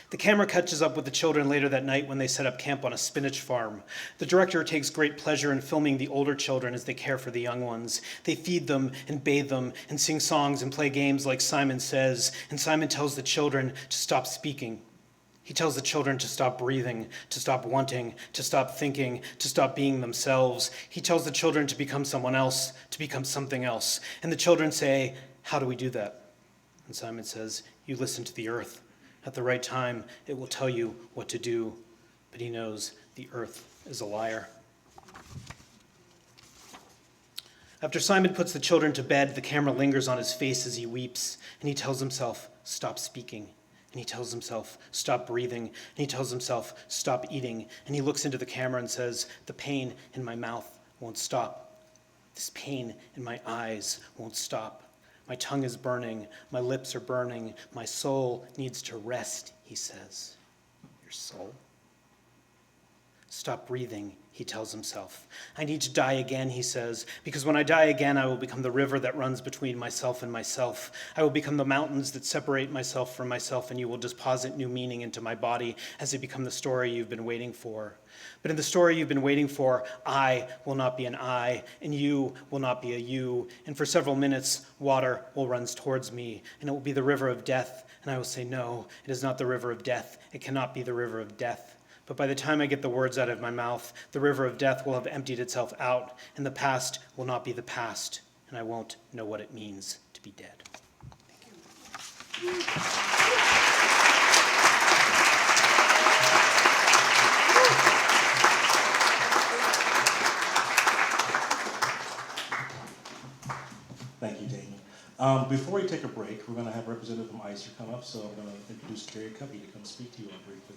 The camera catches up with the children later that night when they set up camp on a spinach farm. The director takes great pleasure in filming the older children as they care for the young ones. They feed them and bathe them and sing songs and play games like Simon Says, and Simon tells the children to stop speaking He tells the children to stop breathing, to stop wanting, to stop thinking, to stop being themselves. He tells the children to become someone else, to become something else. And the children say, how do we do that? And Simon says, you listen to the earth. At the right time, it will tell you what to do. But he knows the earth is a liar. After Simon puts the children to bed, the camera lingers on his face as he weeps, and he tells himself, stop speaking. And he tells himself, stop breathing. And he tells himself, stop eating. And he looks into the camera and says, the pain in my mouth won't stop. This pain in my eyes won't stop. My tongue is burning. My lips are burning. My soul needs to rest, he says. Your soul? Stop breathing, he tells himself. I need to die again, he says, because when I die again, I will become the river that runs between myself and myself. I will become the mountains that separate myself from myself, and you will deposit new meaning into my body as it become the story you've been waiting for. But in the story you've been waiting for, I will not be an I, and you will not be a you. And for several minutes, water will run towards me, and it will be the river of death. And I will say, no, it is not the river of death. It cannot be the river of death. But by the time I get the words out of my mouth, the river of death will have emptied itself out, and the past will not be the past, and I won't know what it means to be dead. Thank you. Thank you, Dayton. Before we take a break, we're going to have a representative from ICER come up, so I'm going to introduce Carrie Covey to come speak to you briefly.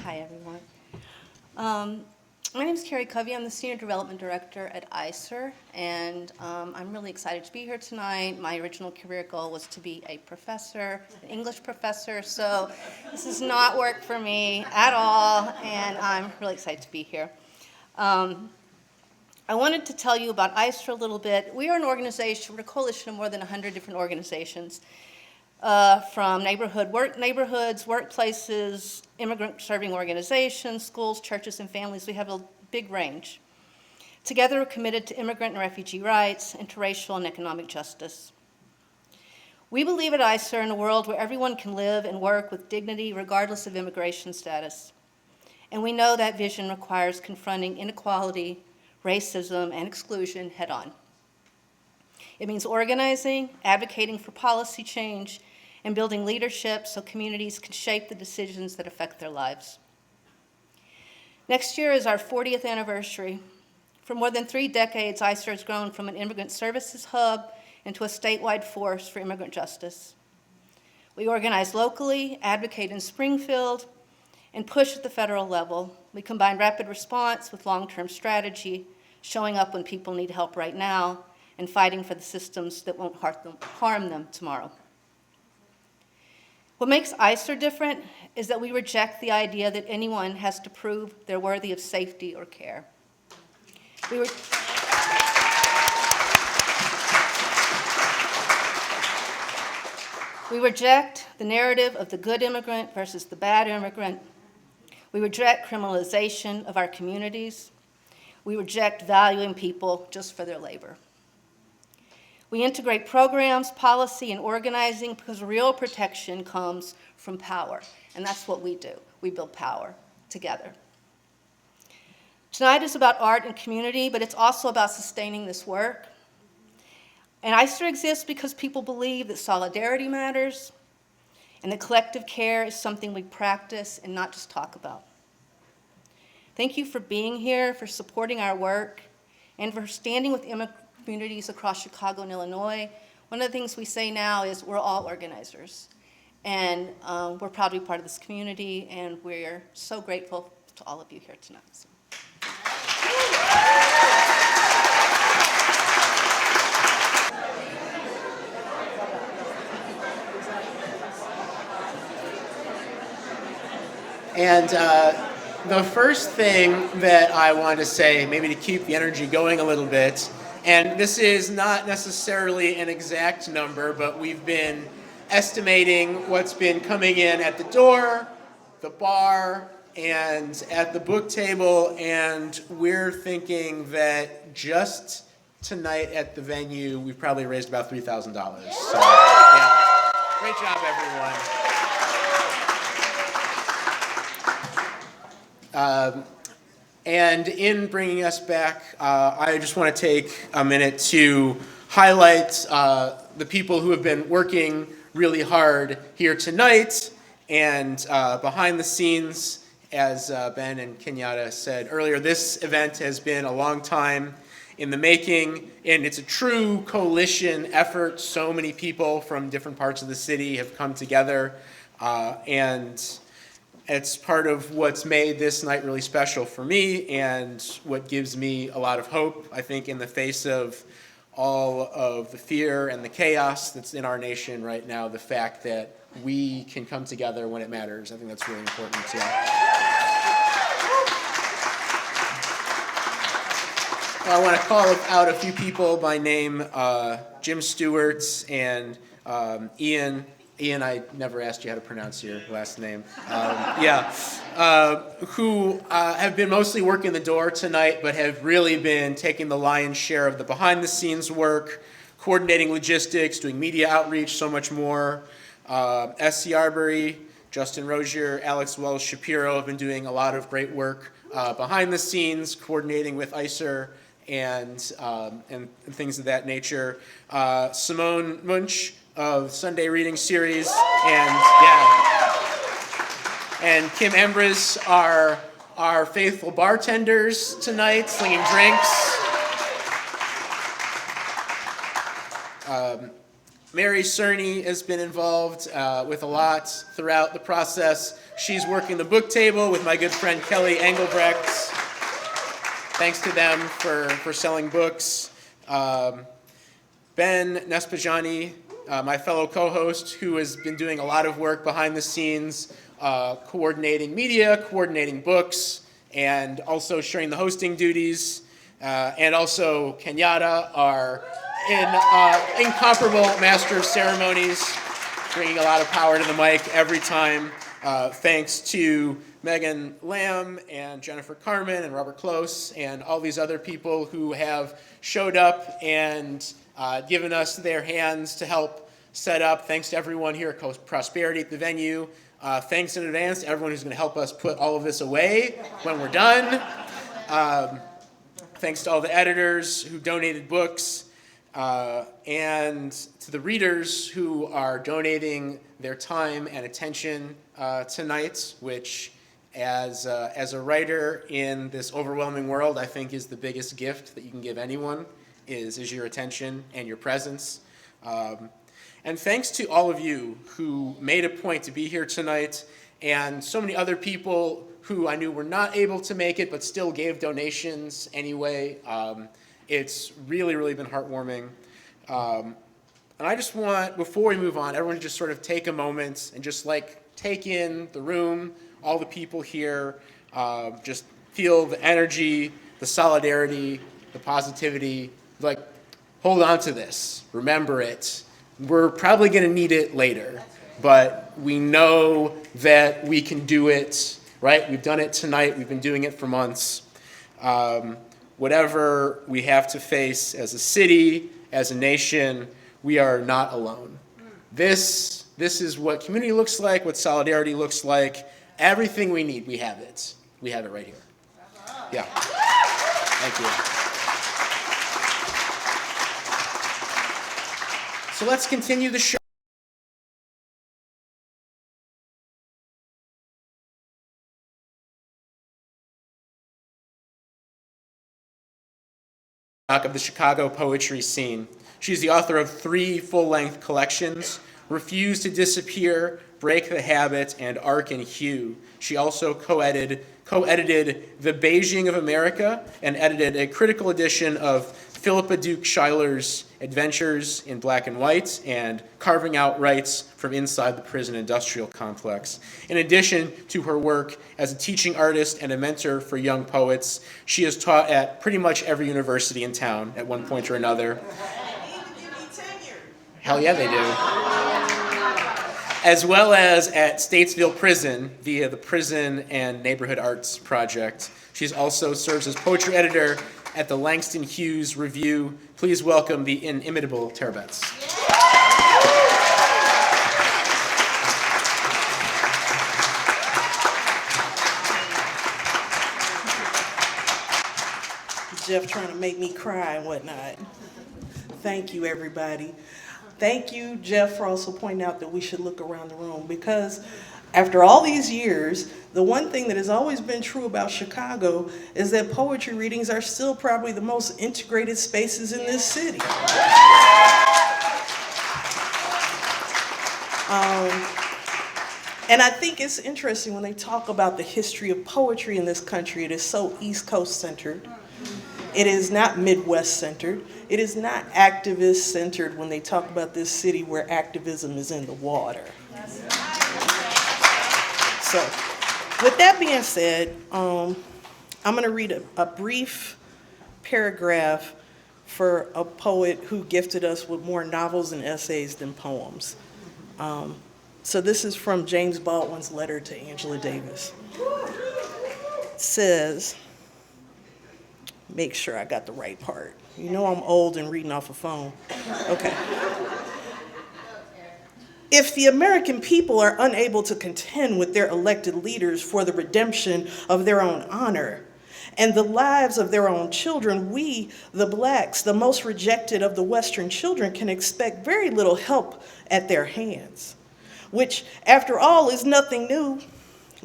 Hi, everyone. My name is Carrie Covey. I'm the Senior Development Director at ICER, and I'm really excited to be here tonight. My original career goal was to be a professor, an English professor, so this does not work for me at all, and I'm really excited to be here. I wanted to tell you about ICER a little bit. We are an organization, we're a coalition of more than 100 different organizations. From neighborhoods, workplaces, immigrant-serving organizations, schools, churches, and families. We have a big range. Together, we're committed to immigrant and refugee rights, interracial and economic justice. We believe at ICER in a world where everyone can live and work with dignity regardless of immigration status. And we know that vision requires confronting inequality, racism, and exclusion head-on. It means organizing, advocating for policy change, and building leadership so communities can shape the decisions that affect their lives. Next year is our 40th anniversary. For more than 3 decades, ICER has grown from an immigrant services hub into a statewide force for immigrant justice. We organize locally, advocate in Springfield, and push at the federal level. We combine rapid response with long-term strategy, showing up when people need help right now, and fighting for the systems that won't harm them tomorrow. What makes ICER different is that we reject the idea that anyone has to prove they're worthy of safety or care. We reject the narrative of the good immigrant versus the bad immigrant. We reject criminalization of our communities. We reject valuing people just for their labor. We integrate programs, policy, and organizing because real protection comes from power, and that's what we do. We build power together. Tonight is about art and community, but it's also about sustaining this work. And ICER exists because people believe that solidarity matters and that collective care is something we practice and not just talk about. Thank you for being here, for supporting our work, and for standing with immigrant communities across Chicago and Illinois. One of the things we say now is we're all organizers, and we're proud to be part of this community, and we're so grateful to all of you here tonight. So. And the first thing that I want to say, maybe to keep the energy going a little bit, and this is not necessarily an exact number, but we've been estimating what's been coming in at the door, the bar, and at the book table, and we're thinking that just tonight at the venue, we've probably raised about $3,000. So, yeah, great job, everyone. And in bringing us back, I just want to take a minute to highlight the people who have been working really hard here tonight and behind the scenes. As Ben and Kenyatta said earlier, this event has been a long time in the making, and it's a true coalition effort. So many people from different parts of the city have come together, and it's part of what's made this night really special for me and what gives me a lot of hope, I think, in the face of all of the fear and the chaos that's in our nation right now, the fact that we can come together when it matters. I think that's really important too. I want to call out a few people by name, Jim Stewart and Ian. Ian, I never asked you how to pronounce your last name. Who have been mostly working the door tonight, but have really been taking the lion's share of the behind-the-scenes work, coordinating logistics, doing media outreach, so much more. S.C. Arbery, Justin Rozier, Alex Wells Shapiro have been doing a lot of great work behind the scenes, coordinating with ICER and things of that nature. Simone Munch of Sunday Reading Series, and Kim Embris, our faithful bartenders tonight, slinging drinks. Mary Cerny has been involved with a lot throughout the process. She's working the book table with my good friend Kelly Engelbrecht. Thanks to them for selling books. Ben Nespajani, my fellow co-host, who has been doing a lot of work behind the scenes, coordinating media, coordinating books, and also sharing the hosting duties. And also Kenyatta, our incomparable master of ceremonies, bringing a lot of power to the mic every time. Thanks to Megan Lamb and Jennifer Carmen and Robert Close and all these other people who have showed up and given us their hands to help set up. Thanks to everyone here at Prosperity at the venue. Thanks in advance to everyone who's going to help us put all of this away when we're done. Thanks to all the editors who donated books, and to the readers who are donating their time and attention tonight, which as a writer in this overwhelming world, I think is the biggest gift that you can give anyone, is your attention and your presence. And thanks to all of you who made a point to be here tonight, and so many other people who I knew were not able to make it but still gave donations anyway. It's really, really been heartwarming. And I just want, before we move on, everyone to just sort of take a moment and just take in the room, all the people here, just feel the energy, the solidarity, the positivity. Hold on to this, remember it. We're probably going to need it later, but we know that we can do it, right? We've done it tonight. We've been doing it for months. Whatever we have to face as a city, as a nation, we are not alone. This is what community looks like, what solidarity looks like. Everything we need, we have it. We have it right here. Yeah. Thank you. So let's continue the show. Of the Chicago poetry scene. She's the author of 3 full-length collections, Refuse to Disappear, Break the Habit, and Arc and Hue. She also co-edited The Beijing of America and edited a critical edition of Philippa Duke Schuyler's Adventures in Black and White and Carving Out Rights from Inside the Prison Industrial Complex. In addition to her work as a teaching artist and a mentor for young poets, she has taught at pretty much every university in town at one point or another. Hell yeah, they do. as well as at Statesville Prison via the Prison and Neighborhood Arts Project. She also serves as poetry editor at the Langston Hughes Review. Please welcome the inimitable Tara Betts. Jeff trying to make me cry and whatnot. Thank you, everybody. Thank you, Jeff, for also pointing out that we should look around the room, because after all these years, the one thing that has always been true about Chicago is that poetry readings are still probably the most integrated spaces in this city. And I think it's interesting when they talk about the history of poetry in this country. It is so East Coast centered. It is not Midwest centered. It is not activist centered when they talk about this city where activism is in the water. So, with that being said, I'm going to read a brief paragraph for a poet who gifted us with more novels and essays than poems. So this is from James Baldwin's letter to Angela Davis. It says, make sure I got the right part. You know I'm old and reading off a phone. Okay. If the American people are unable to contend with their elected leaders for the redemption of their own honor and the lives of their own children, we, the blacks, the most rejected of the Western children, can expect very little help at their hands, which, after all, is nothing new.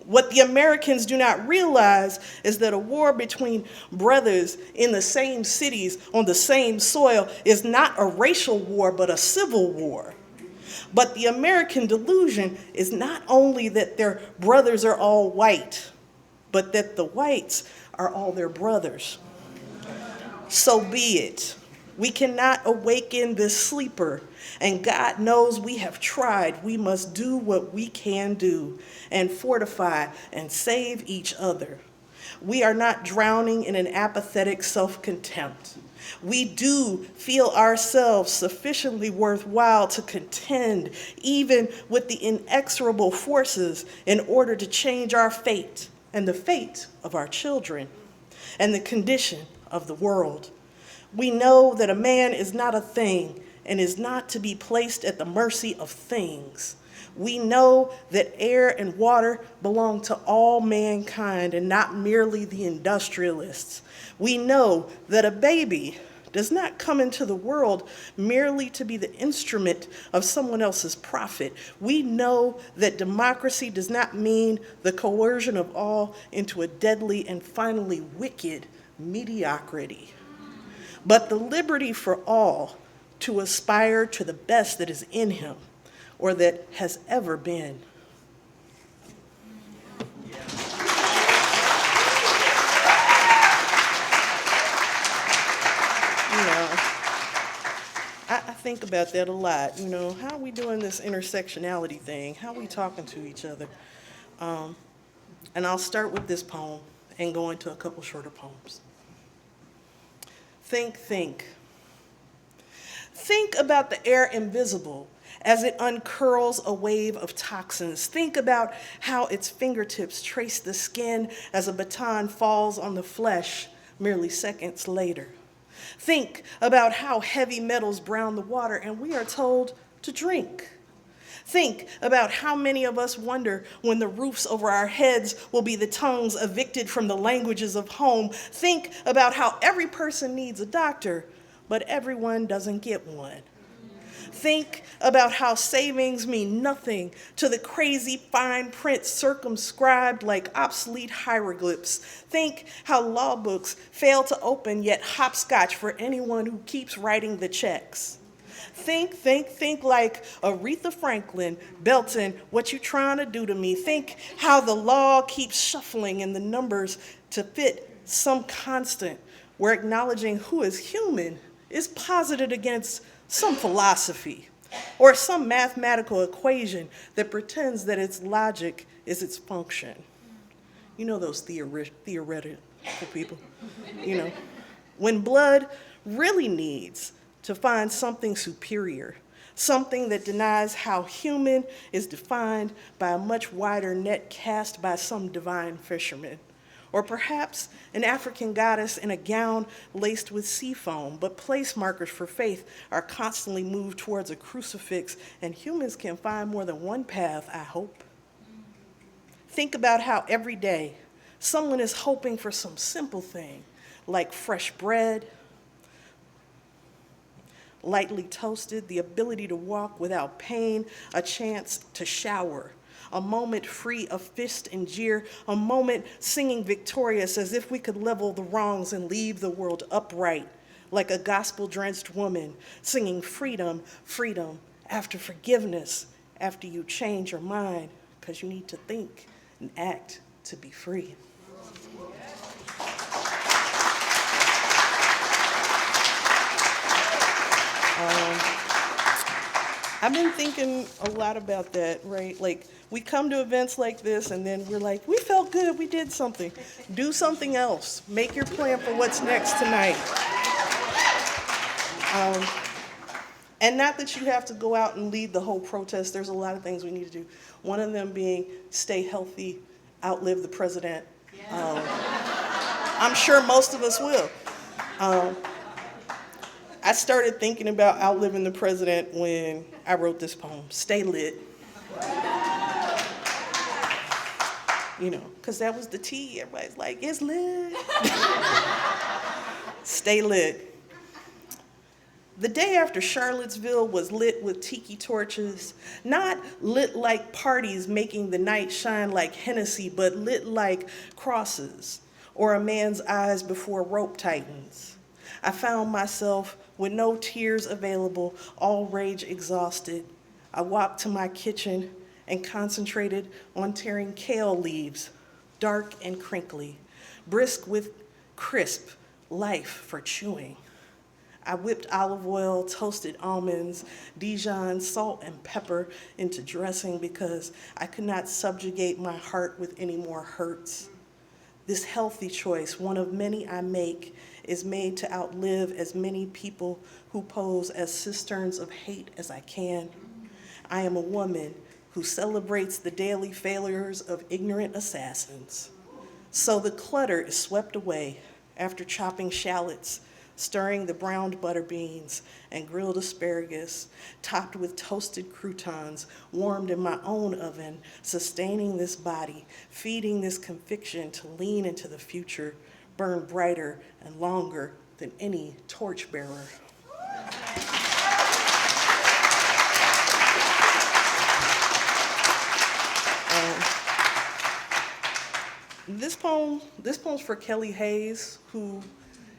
What the Americans do not realize is that a war between brothers in the same cities on the same soil is not a racial war, but a civil war. But the American delusion is not only that their brothers are all white, but that the whites are all their brothers. So be it. We cannot awaken this sleeper, and God knows we have tried. We must do what we can do and fortify and save each other. We are not drowning in an apathetic self-contempt. We do feel ourselves sufficiently worthwhile to contend even with the inexorable forces in order to change our fate and the fate of our children and the condition of the world. We know that a man is not a thing and is not to be placed at the mercy of things. We know that air and water belong to all mankind and not merely the industrialists. We know that a baby does not come into the world merely to be the instrument of someone else's profit. We know that democracy does not mean the coercion of all into a deadly and finally wicked mediocrity, but the liberty for all to aspire to the best that is in him or that has ever been. I think about that a lot. You know, how are we doing this intersectionality thing? How are we talking to each other? And I'll start with this poem and go into a couple shorter poems. Think, think. Think about the air invisible as it uncurls a wave of toxins. Think about how its fingertips trace the skin as a baton falls on the flesh merely seconds later. Think about how heavy metals brown the water and we are told to drink. Think about how many of us wonder when the roofs over our heads will be the tongues evicted from the languages of home. Think about how every person needs a doctor, but everyone doesn't get one. Think about how savings mean nothing to the crazy fine print circumscribed like obsolete hieroglyphs. Think how law books fail to open yet hopscotch for anyone who keeps writing the checks. Think like Aretha Franklin belting "What You Trying to Do to Me." Think how the law keeps shuffling in the numbers to fit some constant where acknowledging who is human is posited against some philosophy or some mathematical equation that pretends that its logic is its function. You know those theoretical people, you know. When blood really needs to find something superior, something that denies how human is defined by a much wider net cast by some divine fisherman. Or perhaps an African goddess in a gown laced with sea foam, but place markers for faith are constantly moved towards a crucifix, and humans can find more than one path, I hope. Think about how every day someone is hoping for some simple thing, like fresh bread, lightly toasted, the ability to walk without pain, a chance to shower, a moment free of fist and jeer, a moment singing victorious as if we could level the wrongs and leave the world upright, like a gospel-drenched woman singing freedom, freedom, after forgiveness, after you change your mind, because you need to think and act to be free. I've been thinking a lot about that, right? Like, we come to events like this and then we're like, we felt good, we did something. Do something else. Make your plan for what's next tonight. And not that you have to go out and lead the whole protest. There's a lot of things we need to do. One of them being stay healthy, outlive the president. I'm sure most of us will. I started thinking about outliving the president when I wrote this poem, Stay Lit. You know, because that was the tea. Everybody's like, it's lit. Stay lit. The day after Charlottesville was lit with tiki torches, not lit like parties making the night shine like Hennessy, but lit like crosses or a man's eyes before rope tightens. I found myself with no tears available, all rage exhausted. I walked to my kitchen and concentrated on tearing kale leaves, dark and crinkly, brisk with crisp life for chewing. I whipped olive oil, toasted almonds, Dijon, salt, and pepper into dressing because I could not subjugate my heart with any more hurts. This healthy choice, one of many I make, is made to outlive as many people who pose as cisterns of hate as I can. I am a woman who celebrates the daily failures of ignorant assassins. So the clutter is swept away after chopping shallots, stirring the browned butter beans and grilled asparagus, topped with toasted croutons, warmed in my own oven, sustaining this body, feeding this conviction to lean into the future, burn brighter and longer than any torchbearer. This poem's for Kelly Hayes, who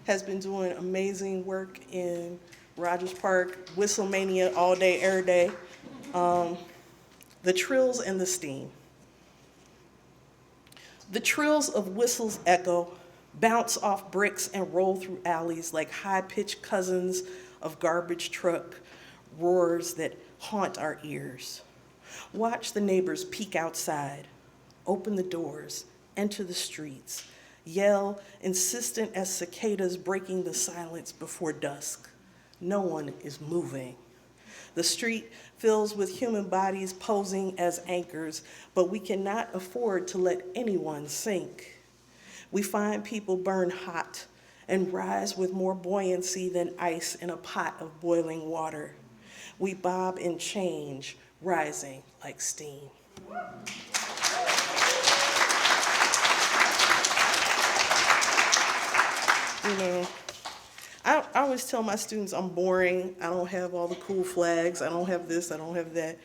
has been doing amazing work in Rogers Park, Whistlemania all day, every day. The trills and the steam. The trills of whistles echo, bounce off bricks and roll through alleys like high-pitched cousins of garbage truck roars that haunt our ears. Watch the neighbors peek outside, open the doors, enter the streets, yell, insistent as cicadas breaking the silence before dusk. No one is moving. The street fills with human bodies posing as anchors, but we cannot afford to let anyone sink. We find people burn hot and rise with more buoyancy than ice in a pot of boiling water. We bob and change, rising like steam. You know, I always tell my students I'm boring. I don't have all the cool flags. I don't have this, I don't have that.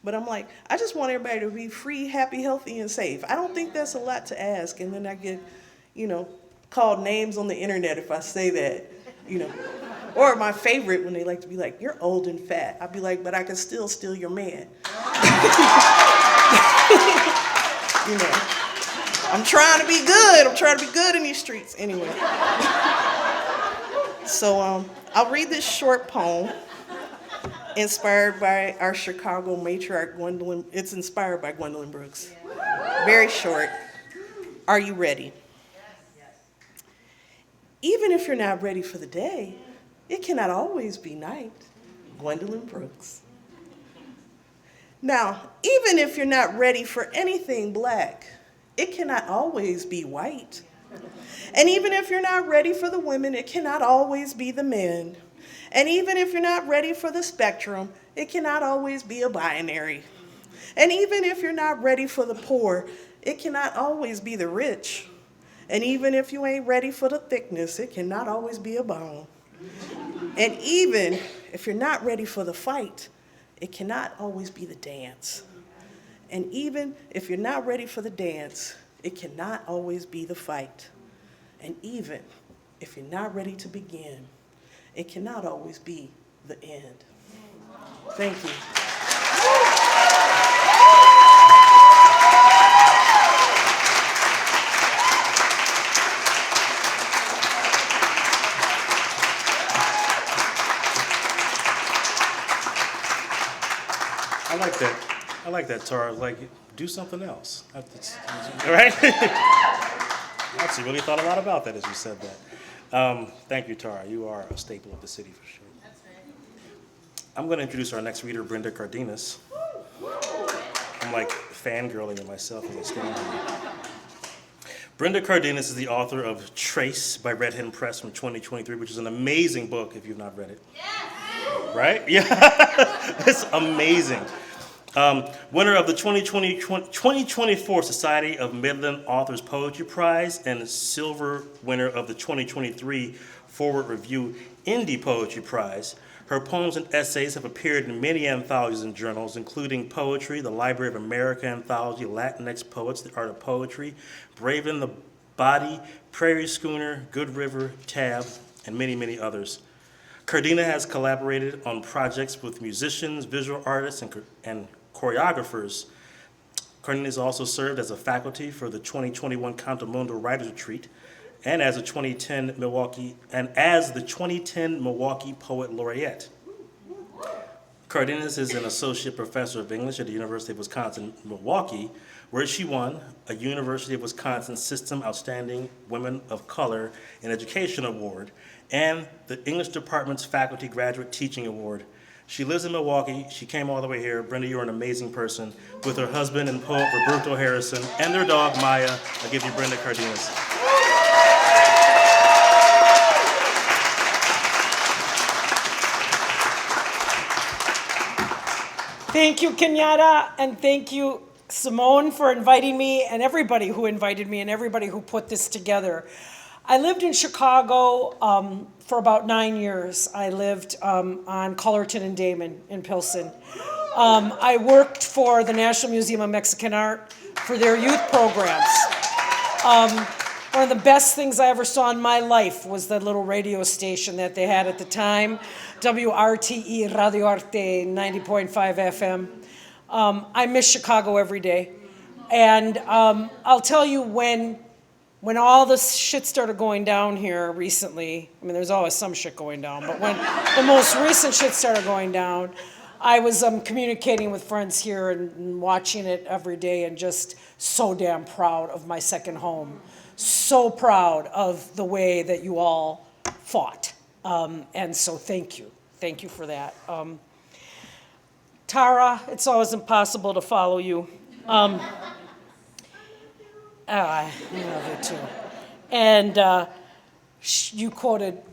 But I'm like, I just want everybody to be free, happy, healthy, and safe. I don't think that's a lot to ask. And then I get, called names on the internet if I say that, Or my favorite, when they like to be like, you're old and fat. I'd be like, but I can still steal your man. I'm trying to be good. I'm trying to be good in these streets. Anyway. So I'll read this short poem inspired by our Chicago matriarch, Gwendolyn. It's inspired by Gwendolyn Brooks. Very short. Are you ready? Even if you're not ready for the day, it cannot always be night. Gwendolyn Brooks. Now, even if you're not ready for anything black, it cannot always be white. And even if you're not ready for the women, it cannot always be the men. And even if you're not ready for the spectrum, it cannot always be a binary. And even if you're not ready for the poor, it cannot always be the rich. And even if you ain't ready for the thickness, it cannot always be a bone. And even if you're not ready for the fight, it cannot always be the dance. And even if you're not ready for the dance, it cannot always be the fight. And even if you're not ready to begin, it cannot always be the end. Thank you. I like that, Tara. Like, do something else. All right? Actually, really thought a lot about that as you said that. Thank you, Tara. You are a staple of the city for sure. That's right. I'm going to introduce our next reader, Brenda Cardenas. I'm like fangirling at myself as I stand here. Brenda Cardenas is the author of Trace by Red Hen Press from 2023, which is an amazing book if you've not read it. Yes. Right? Yeah. It's amazing. Winner of the 2024 Society of Midland Authors Poetry Prize and silver winner of the 2023 Forward Review Indie Poetry Prize. Her poems and essays have appeared in many anthologies and journals, including Poetry, the Library of America Anthology, Latinx Poets, The Art of Poetry, Brave in the Body, Prairie Schooner, Good River, Tab, and many, many others. Cardina has collaborated on projects with musicians, visual artists, and choreographers. Cardina has also served as a faculty for the 2021 Cantamundo Writers Retreat and as the 2010 Milwaukee Poet Laureate. Cardenas is an associate professor of English at the University of Wisconsin-Milwaukee, where she won a University of Wisconsin System Outstanding Women of Color in Education Award and the English Department's Faculty Graduate Teaching Award. She lives in Milwaukee. She came all the way here. Brenda, you're an amazing person. With her husband and poet Roberto Harrison and their dog Maya, I give you Brenda Cardenas. Thank you, Kenyatta, and thank you, Simone, for inviting me, and everybody who invited me, and everybody who put this together. I lived in Chicago for about 9 years. I lived on Cullerton and Damon in Pilsen. I worked for the National Museum of Mexican Art for their youth programs. One of the best things I ever saw in my life was the little radio station that they had at the time, WRTE, Radio Arte, 90.5 FM. I miss Chicago every day. And I'll tell you, when all this shit started going down here recently, I mean, there's always some shit going down, but when the most recent shit started going down, I was communicating with friends here and watching it every day and just so damn proud of my second home. So proud of the way that you all fought. And so thank you. Thank you for that. Tara, it's always impossible to follow you. I love you too. And you quoted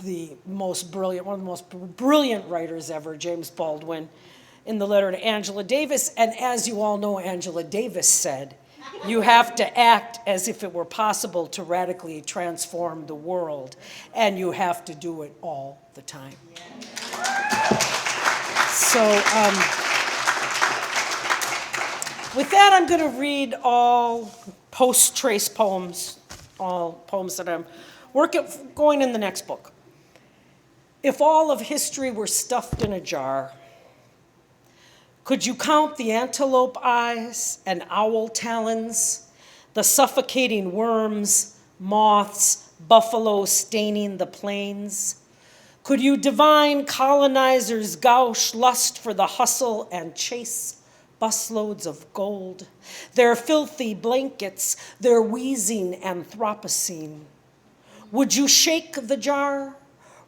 the most brilliant, one of the most brilliant writers ever, James Baldwin, in the letter to Angela Davis. And as you all know, Angela Davis said, you have to act as if it were possible to radically transform the world, and you have to do it all the time. So with that, I'm going to read all post-Trace poems, all poems that I'm going in the next book. If all of history were stuffed in a jar, could you count the antelope eyes and owl talons, the suffocating worms, moths, buffalo staining the plains? Could you divine colonizers gauche lust for the hustle and chase busloads of gold, their filthy blankets, their wheezing Anthropocene? Would you shake the jar,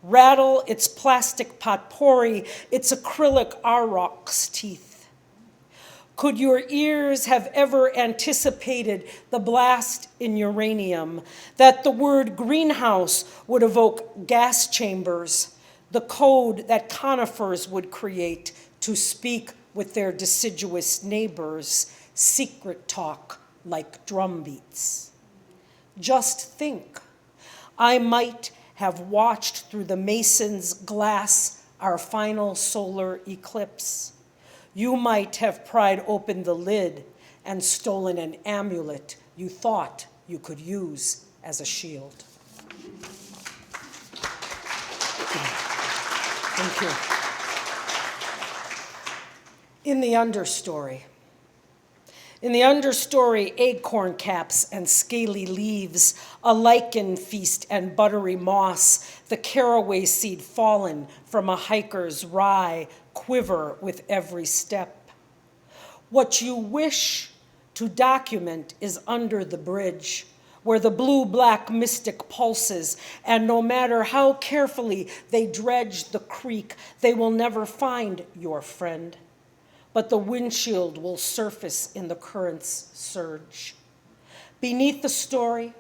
rattle its plastic potpourri, its acrylic aurochs teeth? Could your ears have ever anticipated the blast in uranium, that the word greenhouse would evoke gas chambers, the code that conifers would create to speak with their deciduous neighbors, secret talk like drum beats? Just think, I might have watched through the mason's glass our final solar eclipse. You might have pried open the lid and stolen an amulet you thought you could use as a shield. Thank you. In the understory. In the understory, acorn caps and scaly leaves, a lichen feast and buttery moss, the caraway seed fallen from a hiker's rye, quiver with every step. What you wish to document is under the bridge, where the blue-black mystic pulses, and no matter how carefully they dredge the creek, they will never find your friend. But the windshield will surface in the current's surge. Beneath the story,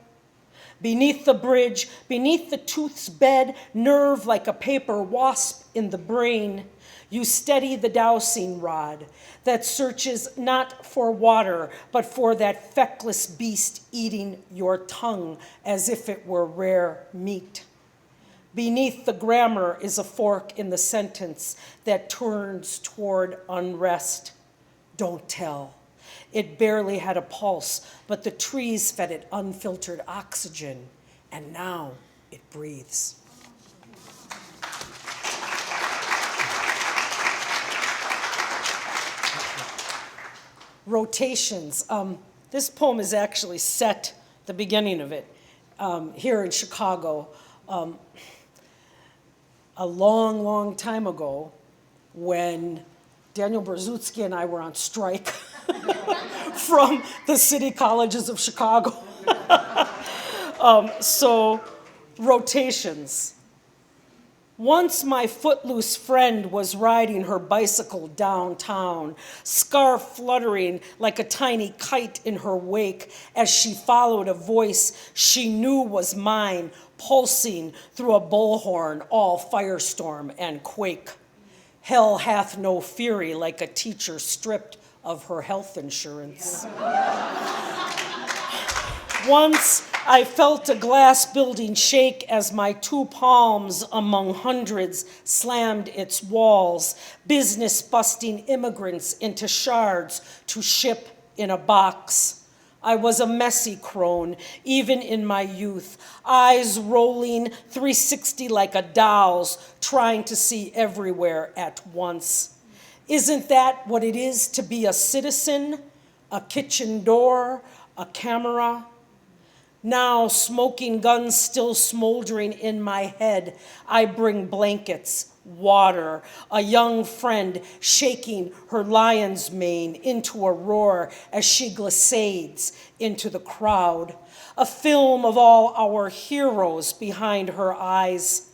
beneath the bridge, beneath the tooth's bed, nerve like a paper wasp in the brain, you steady the dowsing rod that searches not for water, but for that feckless beast eating your tongue as if it were rare meat. Beneath the grammar is a fork in the sentence that turns toward unrest. Don't tell. It barely had a pulse, but the trees fed it unfiltered oxygen, and now it breathes. Rotations. This poem is actually set, the beginning of it, here in Chicago. A long, long time ago, when Daniel Berzutsky and I were on strike from the city colleges of Chicago. So, rotations. Once my footloose friend was riding her bicycle downtown, scarf fluttering like a tiny kite in her wake as she followed a voice she knew was mine, pulsing through a bullhorn, all firestorm and quake. Hell hath no fury like a teacher stripped of her health insurance. Once I felt a glass building shake as my 2 palms among hundreds slammed its walls, business busting immigrants into shards to ship in a box. I was a messy crone, even in my youth, eyes rolling 360 like a doll's, trying to see everywhere at once. Isn't that what it is to be a citizen? A kitchen door, a camera? Now, smoking guns still smoldering in my head, I bring blankets, water, a young friend shaking her lion's mane into a roar as she glissades into the crowd, a film of all our heroes behind her eyes.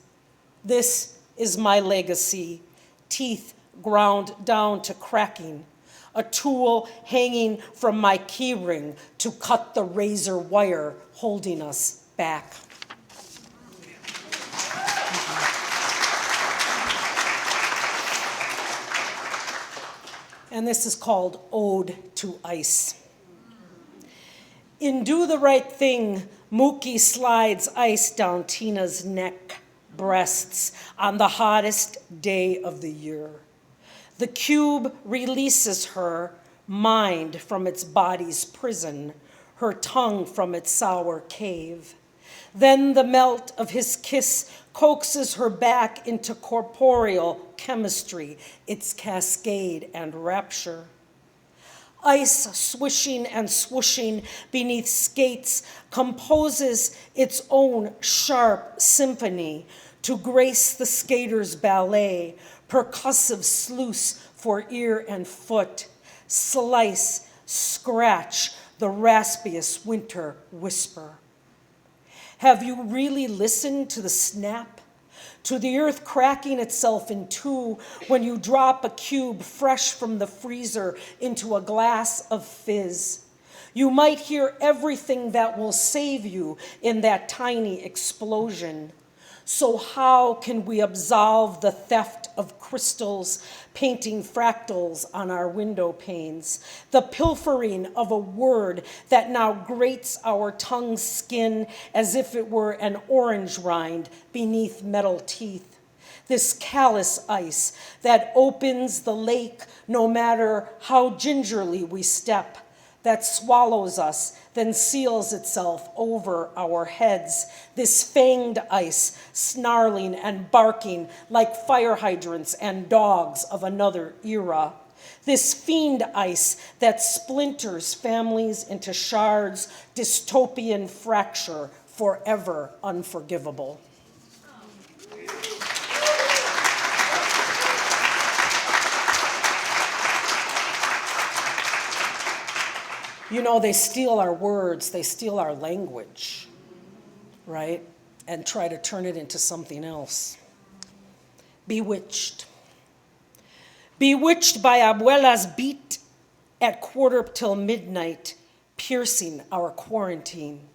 This is my legacy, teeth ground down to cracking, a tool hanging from my keyring to cut the razor wire holding us back. And this is called Ode to Ice. In Do the Right Thing, Mookie slides ice down Tina's neck, breasts, on the hottest day of the year. The cube releases her mind from its body's prison, her tongue from its sour cave. Then the melt of his kiss coaxes her back into corporeal chemistry, its cascade and rapture. Ice swishing and swooshing beneath skates composes its own sharp symphony to grace the skater's ballet, percussive sluice for ear and foot, slice, scratch, the raspiest winter whisper. Have you really listened to the snap? to the earth cracking itself in two when you drop a cube fresh from the freezer into a glass of fizz. You might hear everything that will save you in that tiny explosion. So how can we absolve the theft of crystals, painting fractals on our window panes, the pilfering of a word that now grates our tongue's skin as if it were an orange rind beneath metal teeth? This callous ice that opens the lake no matter how gingerly we step, that swallows us, then seals itself over our heads. This fanged ice, snarling and barking like fire hydrants and dogs of another era. This fiend ice that splinters families into shards, dystopian fracture, forever unforgivable. You know, they steal our words, they steal our language, right? And try to turn it into something else. Bewitched. Bewitched by abuela's beat at 1:45, piercing our quarantine.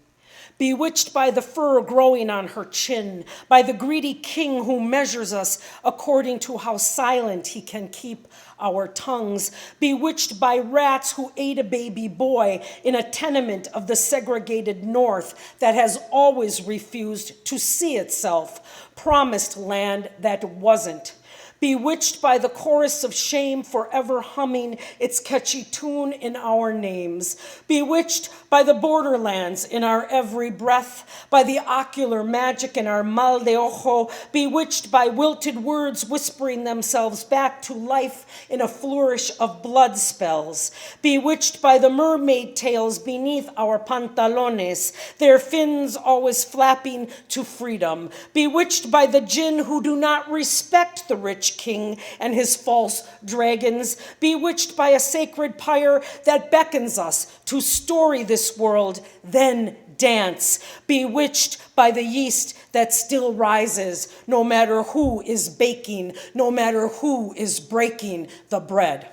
Bewitched by the fur growing on her chin, by the greedy king who measures us according to how silent he can keep our tongues. Bewitched by rats who ate a baby boy in a tenement of the segregated North that has always refused to see itself, promised land that wasn't. Bewitched by the chorus of shame forever humming its catchy tune in our names. Bewitched by the borderlands in our every breath, by the ocular magic in our mal de ojo. Bewitched by wilted words whispering themselves back to life in a flourish of blood spells. Bewitched by the mermaid tails beneath our pantalones, their fins always flapping to freedom. Bewitched by the jinn who do not respect the rich king and his false dragons, bewitched by a sacred pyre that beckons us to story this world, then dance, bewitched by the yeast that still rises, no matter who is baking, no matter who is breaking the bread.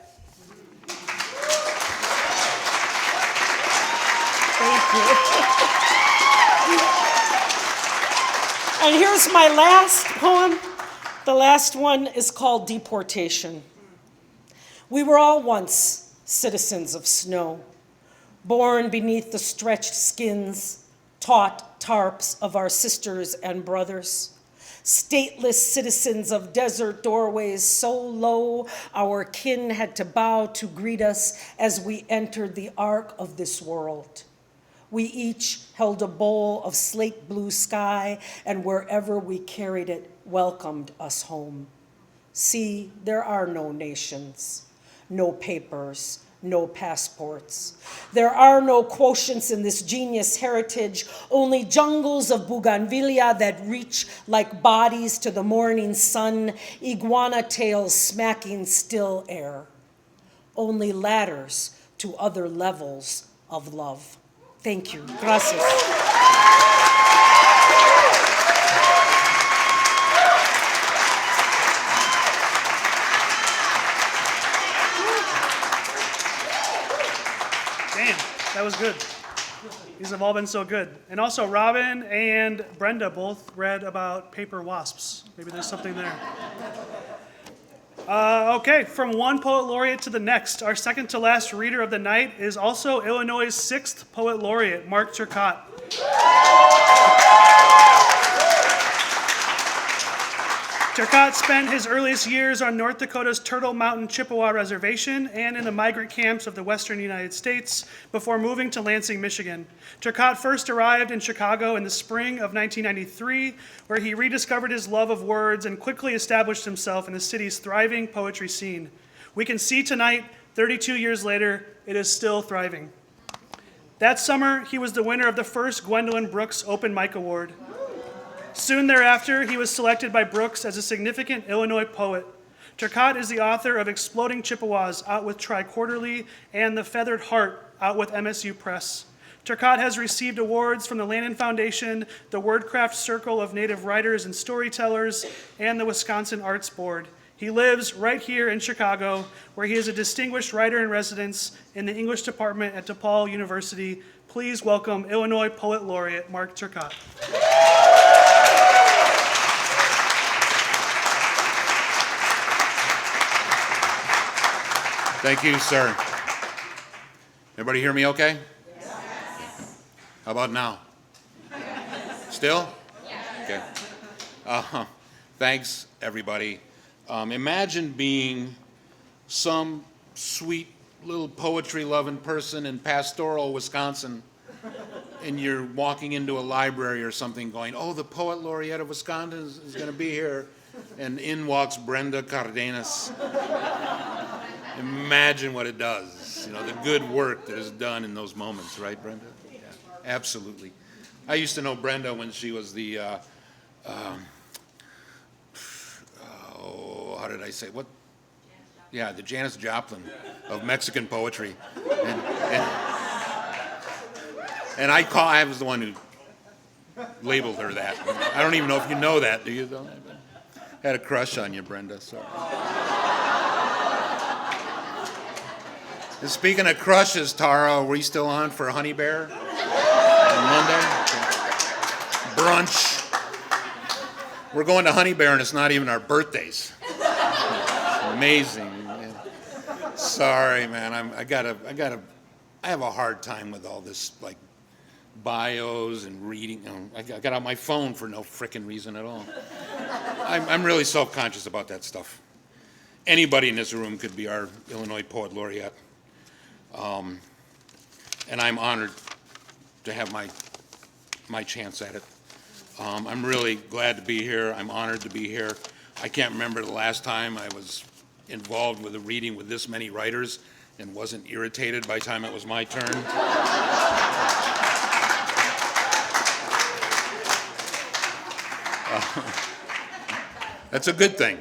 Thank you. And here's my last poem. The last one is called Deportation. We were all once citizens of snow, born beneath the stretched skins, taut tarps of our sisters and brothers, stateless citizens of desert doorways so low our kin had to bow to greet us as we entered the ark of this world. We each held a bowl of slate blue sky, and wherever we carried it, welcomed us home. See, there are no nations, no papers, no passports. There are no quotients in this genius heritage, only jungles of bougainvillea that reach like bodies to the morning sun, iguana tails smacking still air. Only ladders to other levels of love. Thank you. Gracias. Damn, that was good. These have all been so good. And also Robin and Brenda both read about paper wasps. Maybe there's something there. Okay, from one poet laureate to the next, our second to last reader of the night is also Illinois' 6th poet laureate, Mark Turcotte. Turcotte spent his earliest years on North Dakota's Turtle Mountain Chippewa Reservation and in the migrant camps of the western United States before moving to Lansing, Michigan. Turcotte first arrived in Chicago in the spring of 1993, where he rediscovered his love of words and quickly established himself in the city's thriving poetry scene. We can see tonight, 32 years later, it is still thriving. That summer, he was the winner of the first Gwendolyn Brooks Open Mic Award. Soon thereafter, he was selected by Brooks as a significant Illinois poet. Turcotte is the author of Exploding Chippewas, out with Tri-Quarterly, and The Feathered Heart, out with MSU Press. Turcotte has received awards from the Lannan Foundation, the Wordcraft Circle of Native Writers and Storytellers, and the Wisconsin Arts Board. He lives right here in Chicago, where he is a distinguished writer in residence in the English department at DePaul University. Please welcome Illinois Poet Laureate Mark Turcotte. Thank you, sir. Everybody hear me okay? Yes. How about now? Yes. Still? Yes. Okay. Thanks, everybody. Imagine being some sweet little poetry-loving person in pastoral Wisconsin, and you're walking into a library or something going, oh, the Poet Laureate of Wisconsin is going to be here, and in walks Brenda Cardenas. Imagine what it does, the good work that is done in those moments, right, Brenda? Yeah, absolutely. I used to know Brenda when she was the, how did I say, what? Yeah, the Janis Joplin of Mexican poetry. And I was the one who labeled her that. I don't even know if you know that, do you? Had a crush on you, Brenda, sorry. And speaking of crushes, Tara, are we still on for Honey Bear on Monday? Brunch. We're going to Honey Bear and it's not even our birthdays. Amazing. Sorry, man. I have a hard time with all this, like, bios and reading. I got out my phone for no frickin' reason at all. I'm really self-conscious about that stuff. Anybody in this room could be our Illinois Poet Laureate. And I'm honored to have my chance at it. I'm really glad to be here. I'm honored to be here. I can't remember the last time I was involved with a reading with this many writers and wasn't irritated by the time it was my turn. That's a good thing.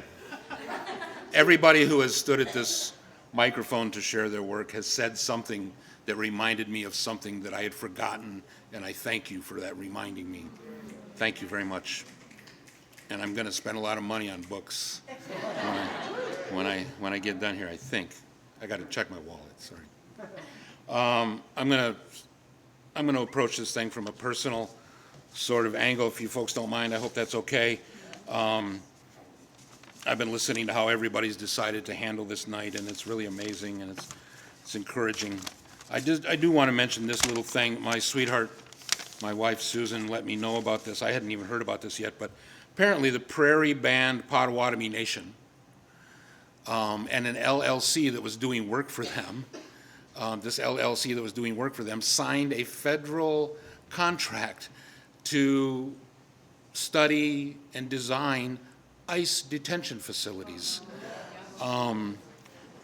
Everybody who has stood at this microphone to share their work has said something that reminded me of something that I had forgotten, and I thank you for that reminding me. Thank you very much. And I'm going to spend a lot of money on books when I get done here, I think. I got to check my wallet, sorry. I'm going to approach this thing from a personal sort of angle, if you folks don't mind. I hope that's okay. I've been listening to how everybody's decided to handle this night, and it's really amazing, and it's encouraging. I do want to mention this little thing. My sweetheart, my wife Susan, let me know about this. I hadn't even heard about this yet, but apparently the Prairie Band Potawatomi Nation and an LLC that was doing work for them, signed a federal contract to study and design ICE detention facilities. And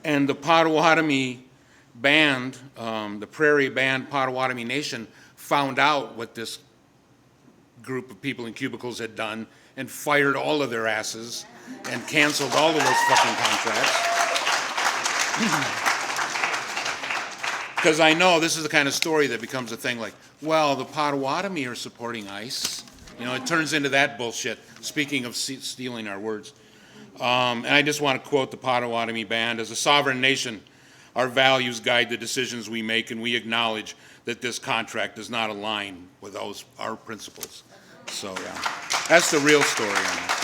the Potawatomi Band, the Prairie Band Potawatomi Nation, found out what this group of people in cubicles had done and fired all of their asses and canceled all of those fucking contracts. Because I know this is the kind of story that becomes a thing like, well, the Potawatomi are supporting ICE. It turns into that bullshit, speaking of stealing our words. And I just want to quote the Potawatomi Band. As a sovereign nation, our values guide the decisions we make, and we acknowledge that this contract does not align with our principles. So that's the real story on this.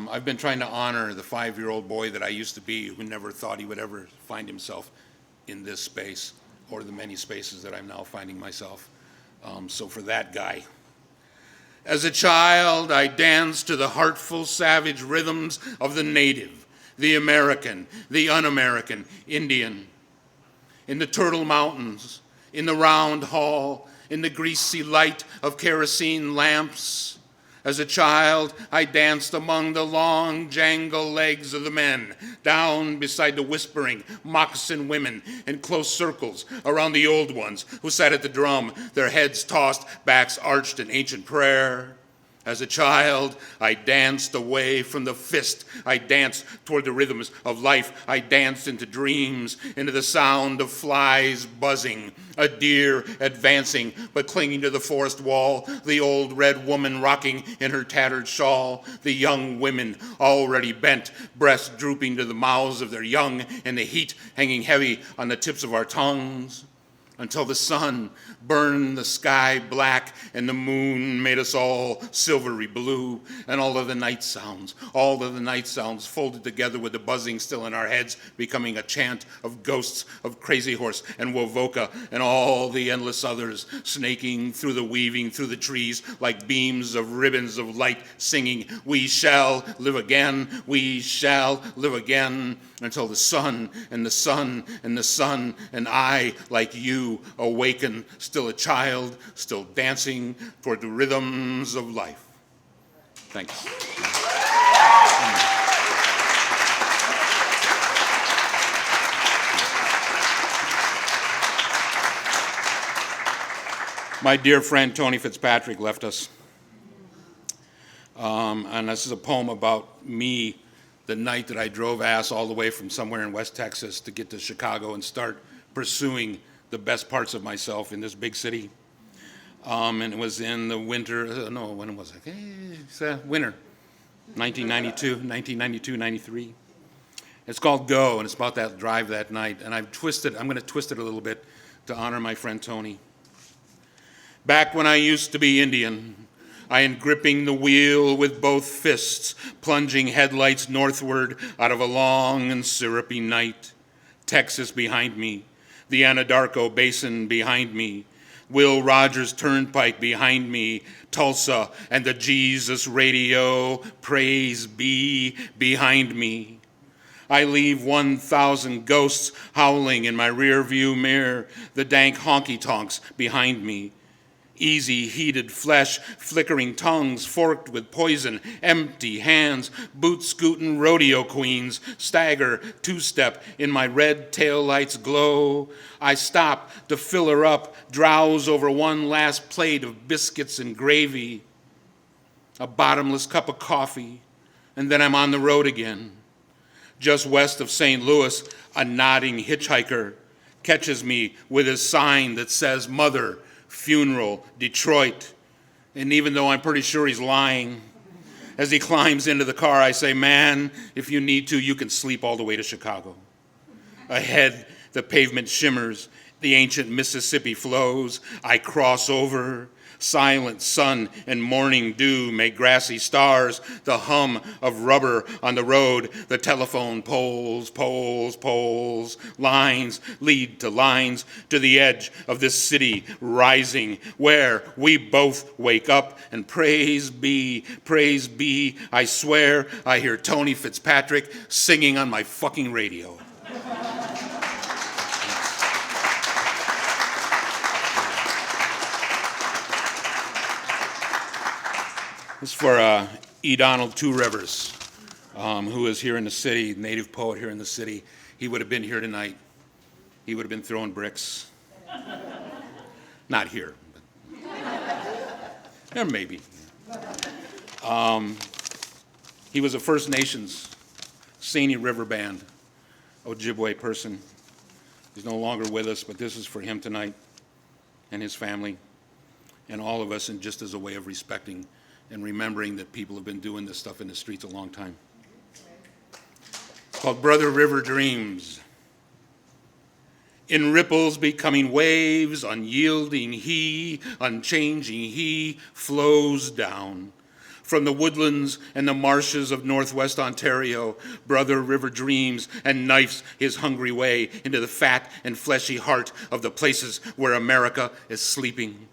I've been trying to honor the 5-year-old boy that I used to be who never thought he would ever find himself in this space or the many spaces that I'm now finding myself. So for that guy. As a child, I danced to the heartful, savage rhythms of the native, the American, the un-American, Indian. In the Turtle Mountains, in the round hall, in the greasy light of kerosene lamps. As a child, I danced among the long jangle legs of the men, down beside the whispering moccasin women in close circles around the old ones who sat at the drum, their heads tossed, backs arched in ancient prayer. As a child, I danced away from the fist. I danced toward the rhythms of life. I danced into dreams, into the sound of flies buzzing, a deer advancing but clinging to the forest wall, the old red woman rocking in her tattered shawl, the young women already bent, breasts drooping to the mouths of their young, and the heat hanging heavy on the tips of our tongues, until the sun burned the sky black and the moon made us all silvery blue, and all of the night sounds folded together with the buzzing still in our heads, becoming a chant of ghosts of Crazy Horse and Wovoka and all the endless others, snaking through the weaving through the trees like beams of ribbons of light, singing, "We shall live again, we shall live again," until the sun and the sun and the sun and I, like you, awaken, still a child, still dancing toward the rhythms of life. Thanks. My dear friend Tony Fitzpatrick left us. And this is a poem about me the night that I drove ass all the way from somewhere in West Texas to get to Chicago and start pursuing the best parts of myself in this big city. And it was in the winter, when was it? It's winter, 1992, 93. It's called Go, and it's about that drive that night. And I'm going to twist it a little bit to honor my friend Tony. Back when I used to be Indian, I am gripping the wheel with both fists, plunging headlights northward out of a long and syrupy night. Texas behind me, the Anadarko Basin behind me, Will Rogers Turnpike behind me, Tulsa and the Jesus Radio, praise be, behind me. I leave 1,000 ghosts howling in my rearview mirror, the dank honky-tonks behind me. Easy heated flesh, flickering tongues forked with poison, empty hands, boot-scootin' rodeo queens, stagger, two-step in my red taillights glow. I stop to fill her up, drowse over one last plate of biscuits and gravy, a bottomless cup of coffee, and then I'm on the road again. Just west of St. Louis, a nodding hitchhiker catches me with his sign that says, "Mother, Funeral, Detroit." And even though I'm pretty sure he's lying, as he climbs into the car, I say, "Man, if you need to, you can sleep all the way to Chicago." Ahead, the pavement shimmers, the ancient Mississippi flows. I cross over. Silent sun and morning dew make grassy stars, the hum of rubber on the road, the telephone poles, lines lead to lines, to the edge of this city rising, where we both wake up and praise be, I swear I hear Tony Fitzpatrick singing on my fucking radio. This is for E. Donald Two Rivers, who is here in the city, native poet here in the city. He would have been here tonight. He would have been throwing bricks. Not here, but maybe. He was a First Nations Sandy River Band, Ojibwe person. He's no longer with us, but this is for him tonight and his family and all of us, and just as a way of respecting and remembering that people have been doing this stuff in the streets a long time. It's called Brother River Dreams. In ripples becoming waves, unyielding he, unchanging he, flows down. From the woodlands and the marshes of northwest Ontario, Brother River dreams and knifes his hungry way into the fat and fleshy heart of the places where America is sleeping.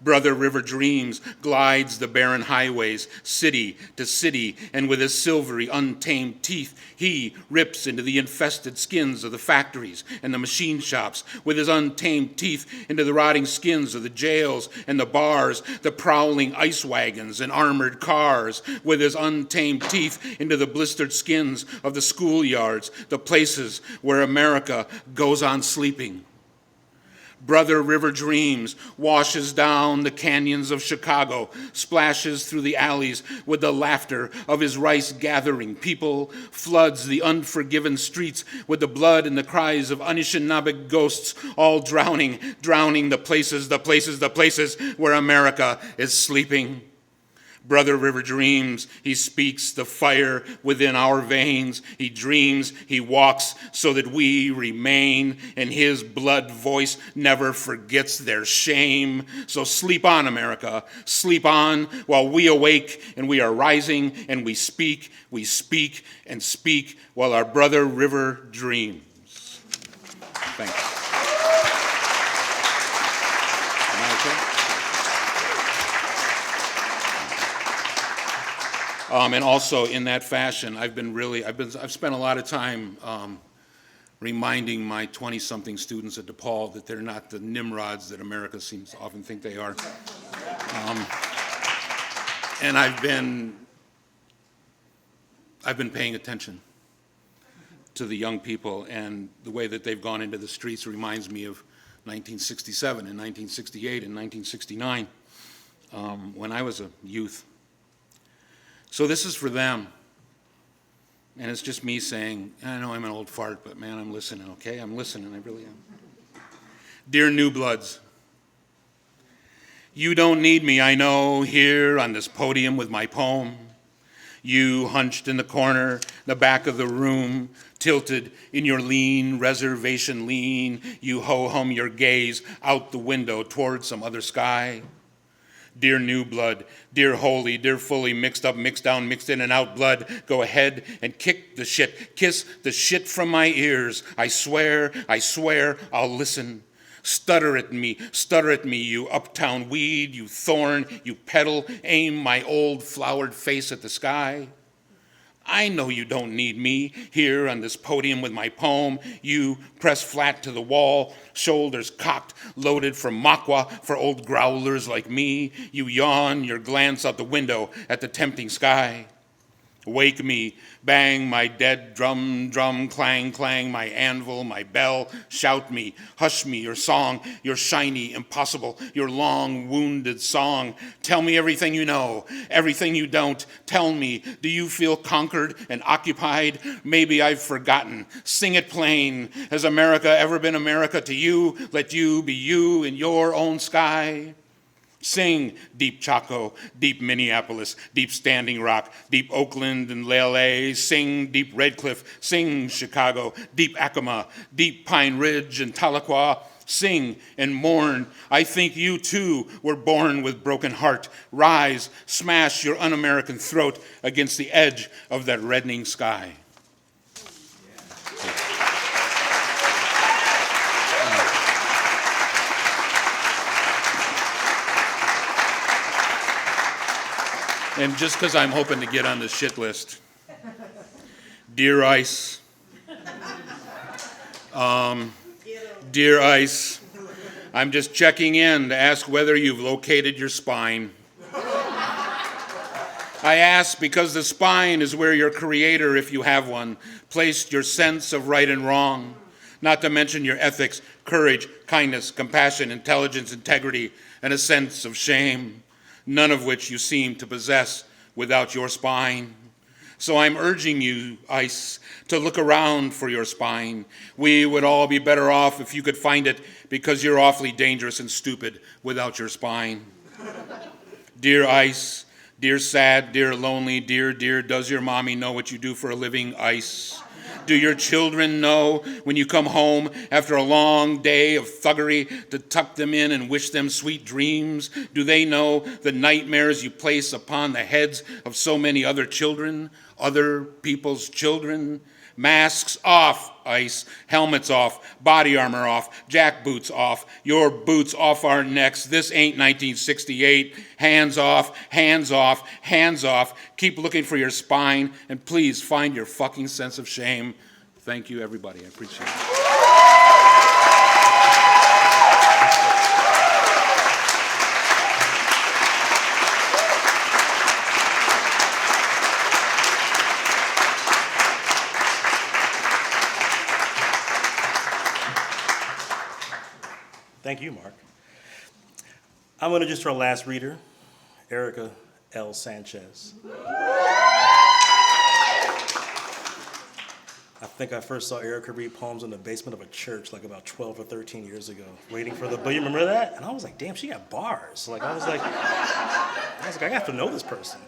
Brother River dreams, glides the barren highways, city to city, and with his silvery, untamed teeth, he rips into the infested skins of the factories and the machine shops, with his untamed teeth into the rotting skins of the jails and the bars, the prowling ice wagons and armored cars, with his untamed teeth into the blistered skins of the schoolyards, the places where America goes on sleeping. Brother River dreams, washes down the canyons of Chicago, splashes through the alleys with the laughter of his rice-gathering people, floods the unforgiven streets with the blood and the cries of Anishinaabe ghosts, all drowning the places where America is sleeping. Brother River dreams, he speaks the fire within our veins. He dreams, he walks so that we remain, and his blood voice never forgets their shame. So sleep on, America, sleep on while we awake and we are rising and we speak and speak while our Brother River dreams. Thanks. Am I okay? And also in that fashion, I've spent a lot of time reminding my 20-something students at DePaul that they're not the Nimrods that America seems to often think they are. And I've been paying attention to the young people, and the way that they've gone into the streets reminds me of 1967 and 1968 and 1969 when I was a youth. So this is for them, and it's just me saying, I know I'm an old fart, but man, I'm listening, okay? I'm listening, I really am. Dear New Bloods, you don't need me, I know, here on this podium with my poem. You hunched in the corner, the back of the room, tilted in your lean, reservation lean, you ho-hum your gaze out the window towards some other sky. Dear new blood, dear holy, dear fully mixed up, mixed down, mixed in and out blood, go ahead and kick the shit, kiss the shit from my ears. I swear, I'll listen. Stutter at me, you uptown weed, you thorn, you petal, aim my old flowered face at the sky. I know you don't need me here on this podium with my poem. You press flat to the wall, shoulders cocked, loaded for makwa for old growlers like me. You yawn your glance out the window at the tempting sky. Wake me, bang my dead drum, drum, clang, clang, my anvil, my bell, shout me, hush me, your song, your shiny, impossible, your long, wounded song. Tell me everything you know, everything you don't. Tell me, do you feel conquered and occupied? Maybe I've forgotten. Sing it plain. Has America ever been America to you? Let you be you in your own sky. Sing, deep Chaco, deep Minneapolis, deep Standing Rock, deep Oakland and LA. Sing, deep Red Cliff. Sing, Chicago, deep Acoma, deep Pine Ridge and Tahlequah. Sing and mourn. I think you too were born with broken heart. Rise, smash your un-American throat against the edge of that reddening sky. And just because I'm hoping to get on the shit list, dear ICE, dear ICE, I'm just checking in to ask whether you've located your spine. I ask because the spine is where your creator, if you have one, placed your sense of right and wrong, not to mention your ethics, courage, kindness, compassion, intelligence, integrity, and a sense of shame, none of which you seem to possess without your spine. So I'm urging you, ICE, to look around for your spine. We would all be better off if you could find it, because you're awfully dangerous and stupid without your spine. Dear ICE, dear sad, dear lonely, dear, does your mommy know what you do for a living, ICE? Do your children know when you come home after a long day of thuggery to tuck them in and wish them sweet dreams? Do they know the nightmares you place upon the heads of so many other children, other people's children? Masks off, ICE. Helmets off. Body armor off. Jackboots off. Your boots off our necks. This ain't 1968. Hands off, hands off, hands off. Keep looking for your spine, and please find your fucking sense of shame. Thank you, everybody. I appreciate it. Thank you, Mark. I'm going to introduce our last reader, Erica L. Sanchez. I think I first saw Erica read poems in the basement of a church like about 12 or 13 years ago, waiting for the, but you remember that? And I was like, damn, she got bars. I was like, I have to know this person.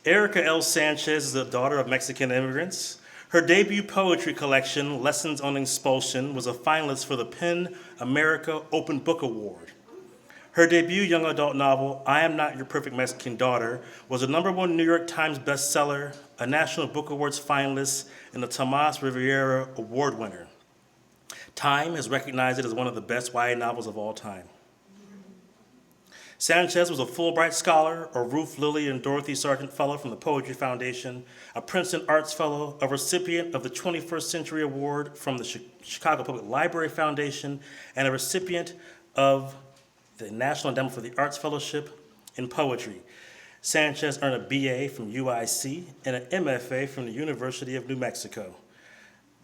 Erica L. Sanchez is the daughter of Mexican immigrants. Her debut poetry collection, Lessons on Expulsion, was a finalist for the PEN America Open Book Award. Her debut young adult novel, I Am Not Your Perfect Mexican Daughter, was a #1 New York Times bestseller, a National Book Awards finalist, and a Tomas Rivera Award winner. Time has recognized it as one of the best YA novels of all time. Sanchez was a Fulbright Scholar, a Ruth Lilly and Dorothy Sargent Fellow from the Poetry Foundation, a Princeton Arts Fellow, a recipient of the 21st Century Award from the Chicago Public Library Foundation, and a recipient of the National Endowment for the Arts Fellowship in Poetry. Sanchez earned a BA from UIC and an MFA from the University of New Mexico.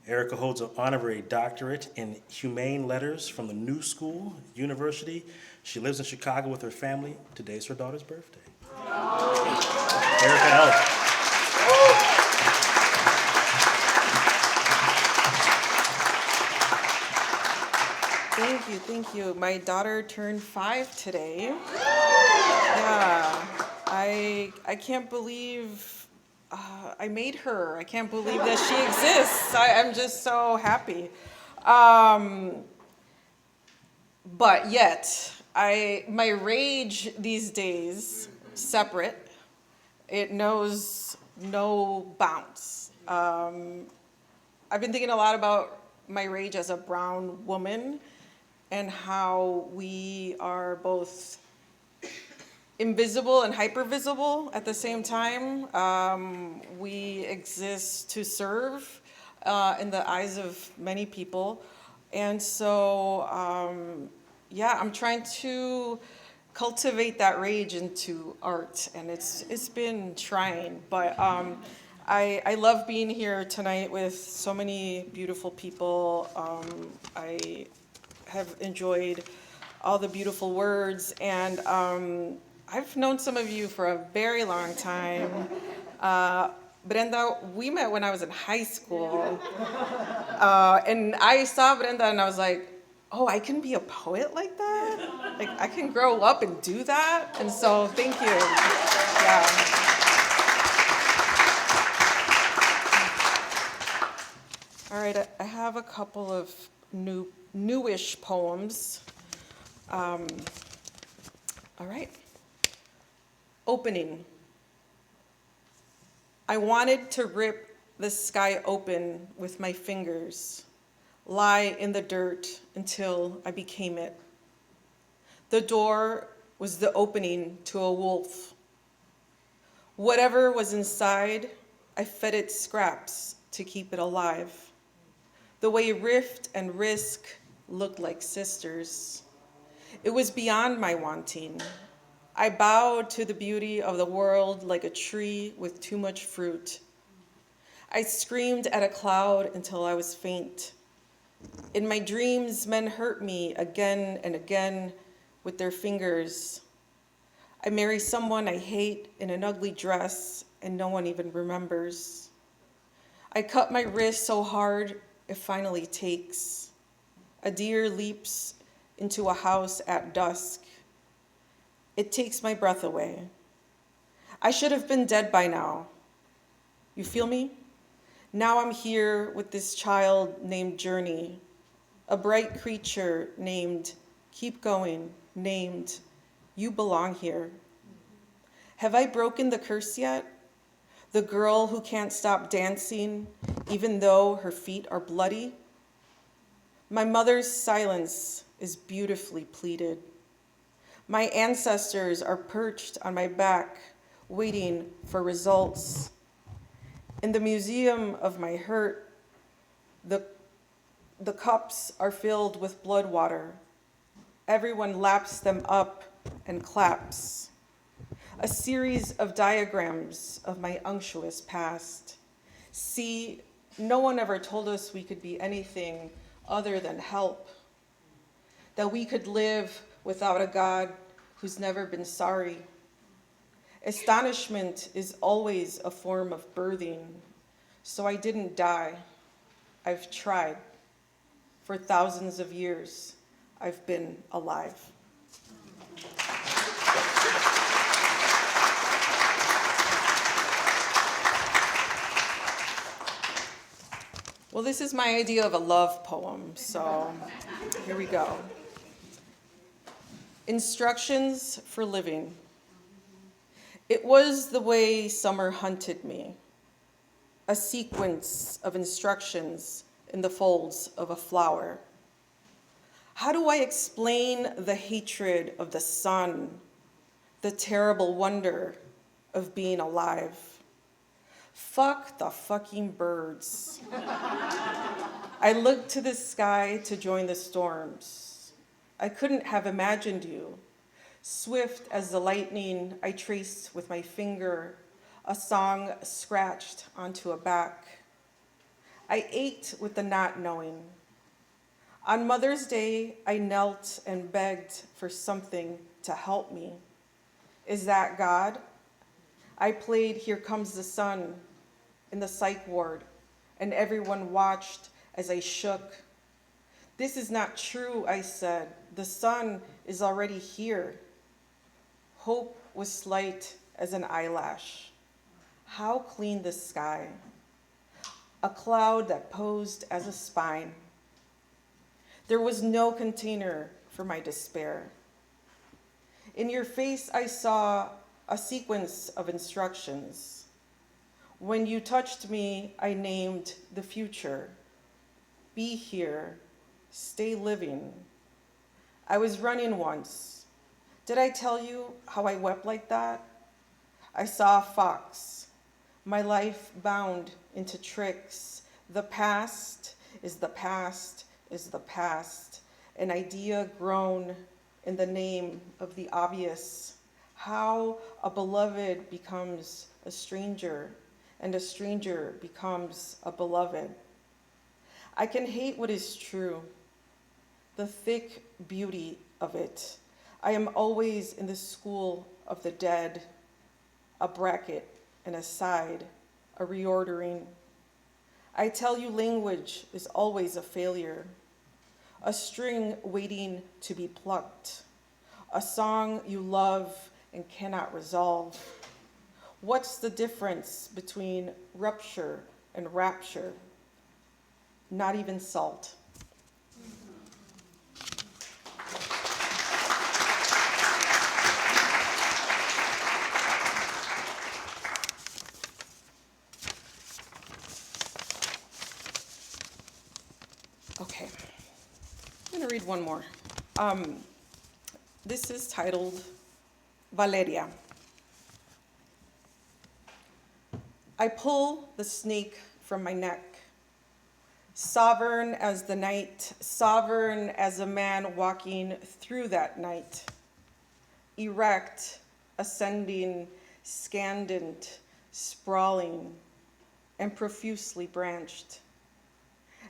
Erica holds an honorary doctorate in humane letters from the New School University. She lives in Chicago with her family. Today's her daughter's birthday. Erica L. Thank you. My daughter turned 5 today. Yeah, I can't believe I made her. I can't believe that she exists. I'm just so happy. But yet, my rage these days, separate, it knows no bounds. I've been thinking a lot about my rage as a brown woman and how we are both invisible and hypervisible at the same time. We exist to serve in the eyes of many people. And so, yeah, I'm trying to cultivate that rage into art, and it's been trying, but I love being here tonight with so many beautiful people. I have enjoyed all the beautiful words, and I've known some of you for a very long time. Brenda, we met when I was in high school, and I saw Brenda and I was like, oh, I can be a poet like that? Like, I can grow up and do that? And so, thank you. Yeah. All right, I have a couple of newish poems. All right. Opening. I wanted to rip the sky open with my fingers, lie in the dirt until I became it. The door was the opening to a wolf. Whatever was inside, I fed it scraps to keep it alive. The way rift and risk looked like sisters. It was beyond my wanting. I bowed to the beauty of the world like a tree with too much fruit. I screamed at a cloud until I was faint. In my dreams, men hurt me again and again with their fingers. I marry someone I hate in an ugly dress and no one even remembers. I cut my wrist so hard it finally takes. A deer leaps into a house at dusk. It takes my breath away. I should have been dead by now. You feel me? Now I'm here with this child named Journey, a bright creature named Keep Going, named You Belong Here. Have I broken the curse yet? The girl who can't stop dancing even though her feet are bloody? My mother's silence is beautifully pleaded. My ancestors are perched on my back, waiting for results. In the museum of my hurt, the cups are filled with blood water. Everyone laps them up and claps. A series of diagrams of my unctuous past. See, no one ever told us we could be anything other than help. That we could live without a God who's never been sorry. Astonishment is always a form of birthing, so I didn't die. I've tried. For thousands of years, I've been alive. Well, this is my idea of a love poem, so here we go. Instructions for living. It was the way summer hunted me, a sequence of instructions in the folds of a flower. How do I explain the hatred of the sun, the terrible wonder of being alive? Fuck the fucking birds. I looked to the sky to join the storms. I couldn't have imagined you. Swift as the lightning, I traced with my finger a song scratched onto a back. I ached with the not knowing. On Mother's Day, I knelt and begged for something to help me. Is that God? I played Here Comes the Sun in the psych ward, and everyone watched as I shook. This is not true, I said. The sun is already here. Hope was slight as an eyelash. How clean the sky. A cloud that posed as a spine. There was no container for my despair. In your face, I saw a sequence of instructions. When you touched me, I named the future. Be here, stay living. I was running once. Did I tell you how I wept like that? I saw a fox, my life bound into tricks. The past is the past is the past, an idea grown in the name of the obvious. How a beloved becomes a stranger, and a stranger becomes a beloved. I can hate what is true, the thick beauty of it. I am always in the school of the dead, a bracket, an aside, a reordering. I tell you language is always a failure, a string waiting to be plucked, a song you love and cannot resolve. What's the difference between rupture and rapture? Not even salt. Okay, I'm gonna read one more. This is titled Valeria. I pull the snake from my neck, sovereign as the night, sovereign as a man walking through that night, erect, ascending, scandent, sprawling, and profusely branched.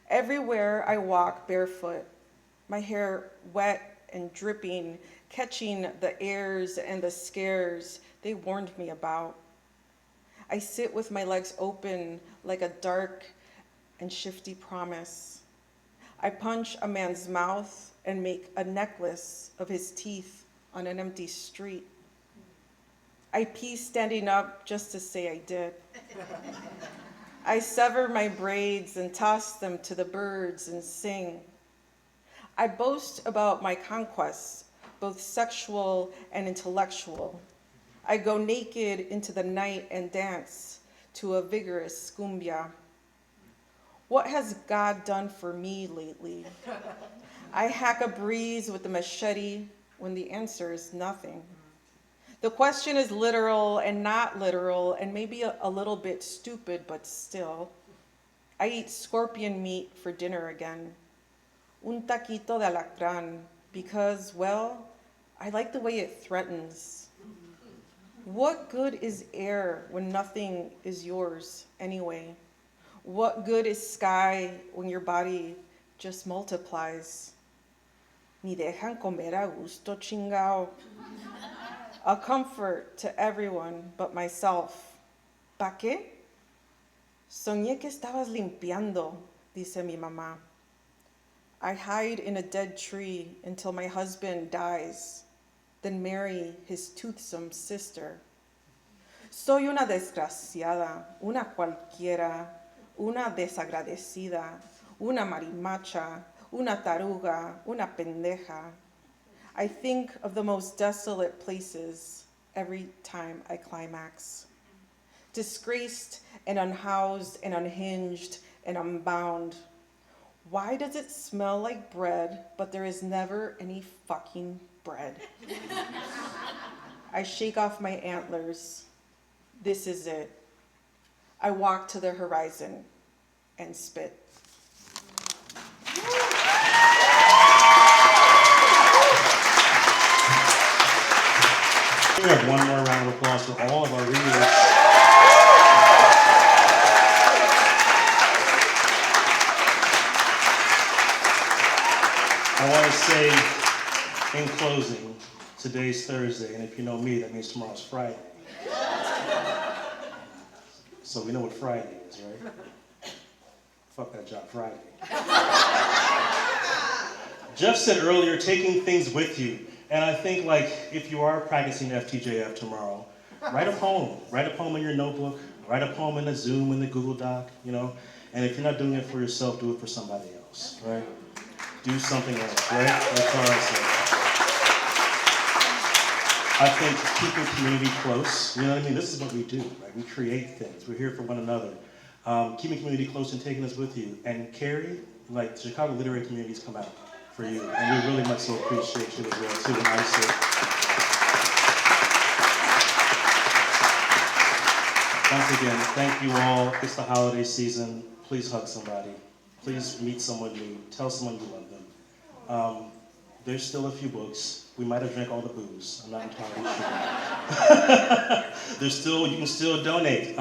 Everywhere I walk barefoot, my hair wet and dripping, catching the airs and the scares they warned me about. I sit with my legs open like a dark and shifty promise. I punch a man's mouth and make a necklace of his teeth on an empty street. I pee standing up just to say I did. I sever my braids and toss them to the birds and sing. I boast about my conquests, both sexual and intellectual. I go naked into the night and dance to a vigorous cumbia. What has God done for me lately? I hack a breeze with a machete when the answer is nothing. The question is literal and not literal and maybe a little bit stupid, but still. I eat scorpion meat for dinner again. Un taquito de alacrán, because, well, I like the way it threatens. What good is air when nothing is yours anyway? What good is sky when your body just multiplies. Ni dejan comer a gusto, chingao. A comfort to everyone but myself. ¿Pa qué? Soñé que estabas limpiando, dice mi mamá. I hide in a dead tree until my husband dies, then marry his toothsome sister. Soy una desgraciada, una cualquiera, una desagradecida, una marimacha, una taruga, una pendeja. I think of the most desolate places every time I climax. Disgraced and unhoused and unhinged and unbound. Why does it smell like bread, but there is never any fucking bread? I shake off my antlers. This is it. I walk to the horizon and spit. We have one more round of applause for all of our readers. I want to say, in closing, today's Thursday, and if you know me, that means tomorrow's Friday. So we know what Friday is, right? Fuck that job, Friday. Jeff said earlier, taking things with you. And I think, like, if you are practicing FTJF tomorrow, write a poem. Write a poem in your notebook. Write a poem in the Zoom, in the Google Doc, you know? And if you're not doing it for yourself, do it for somebody else, right? Do something else, right? Like Tara said. I think keeping community close, you know what I mean? This is what we do, right? We create things. We're here for one another. Keeping community close and taking us with you. And Carrie, like, the Chicago literary community's come out for you. And we really much so appreciate you as well, too, and Isa. Once again, thank you all. It's the holiday season. Please hug somebody. Please meet someone new. Tell someone you love them. There's still a few books. We might have drank all the booze. I'm not entirely sure. You can still donate.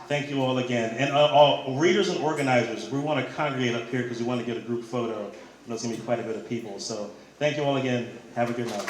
Thank you all again. And all readers and organizers, we want to congregate up here because we want to get a group photo. There's going to be quite a bit of people. So thank you all again. Have a good night.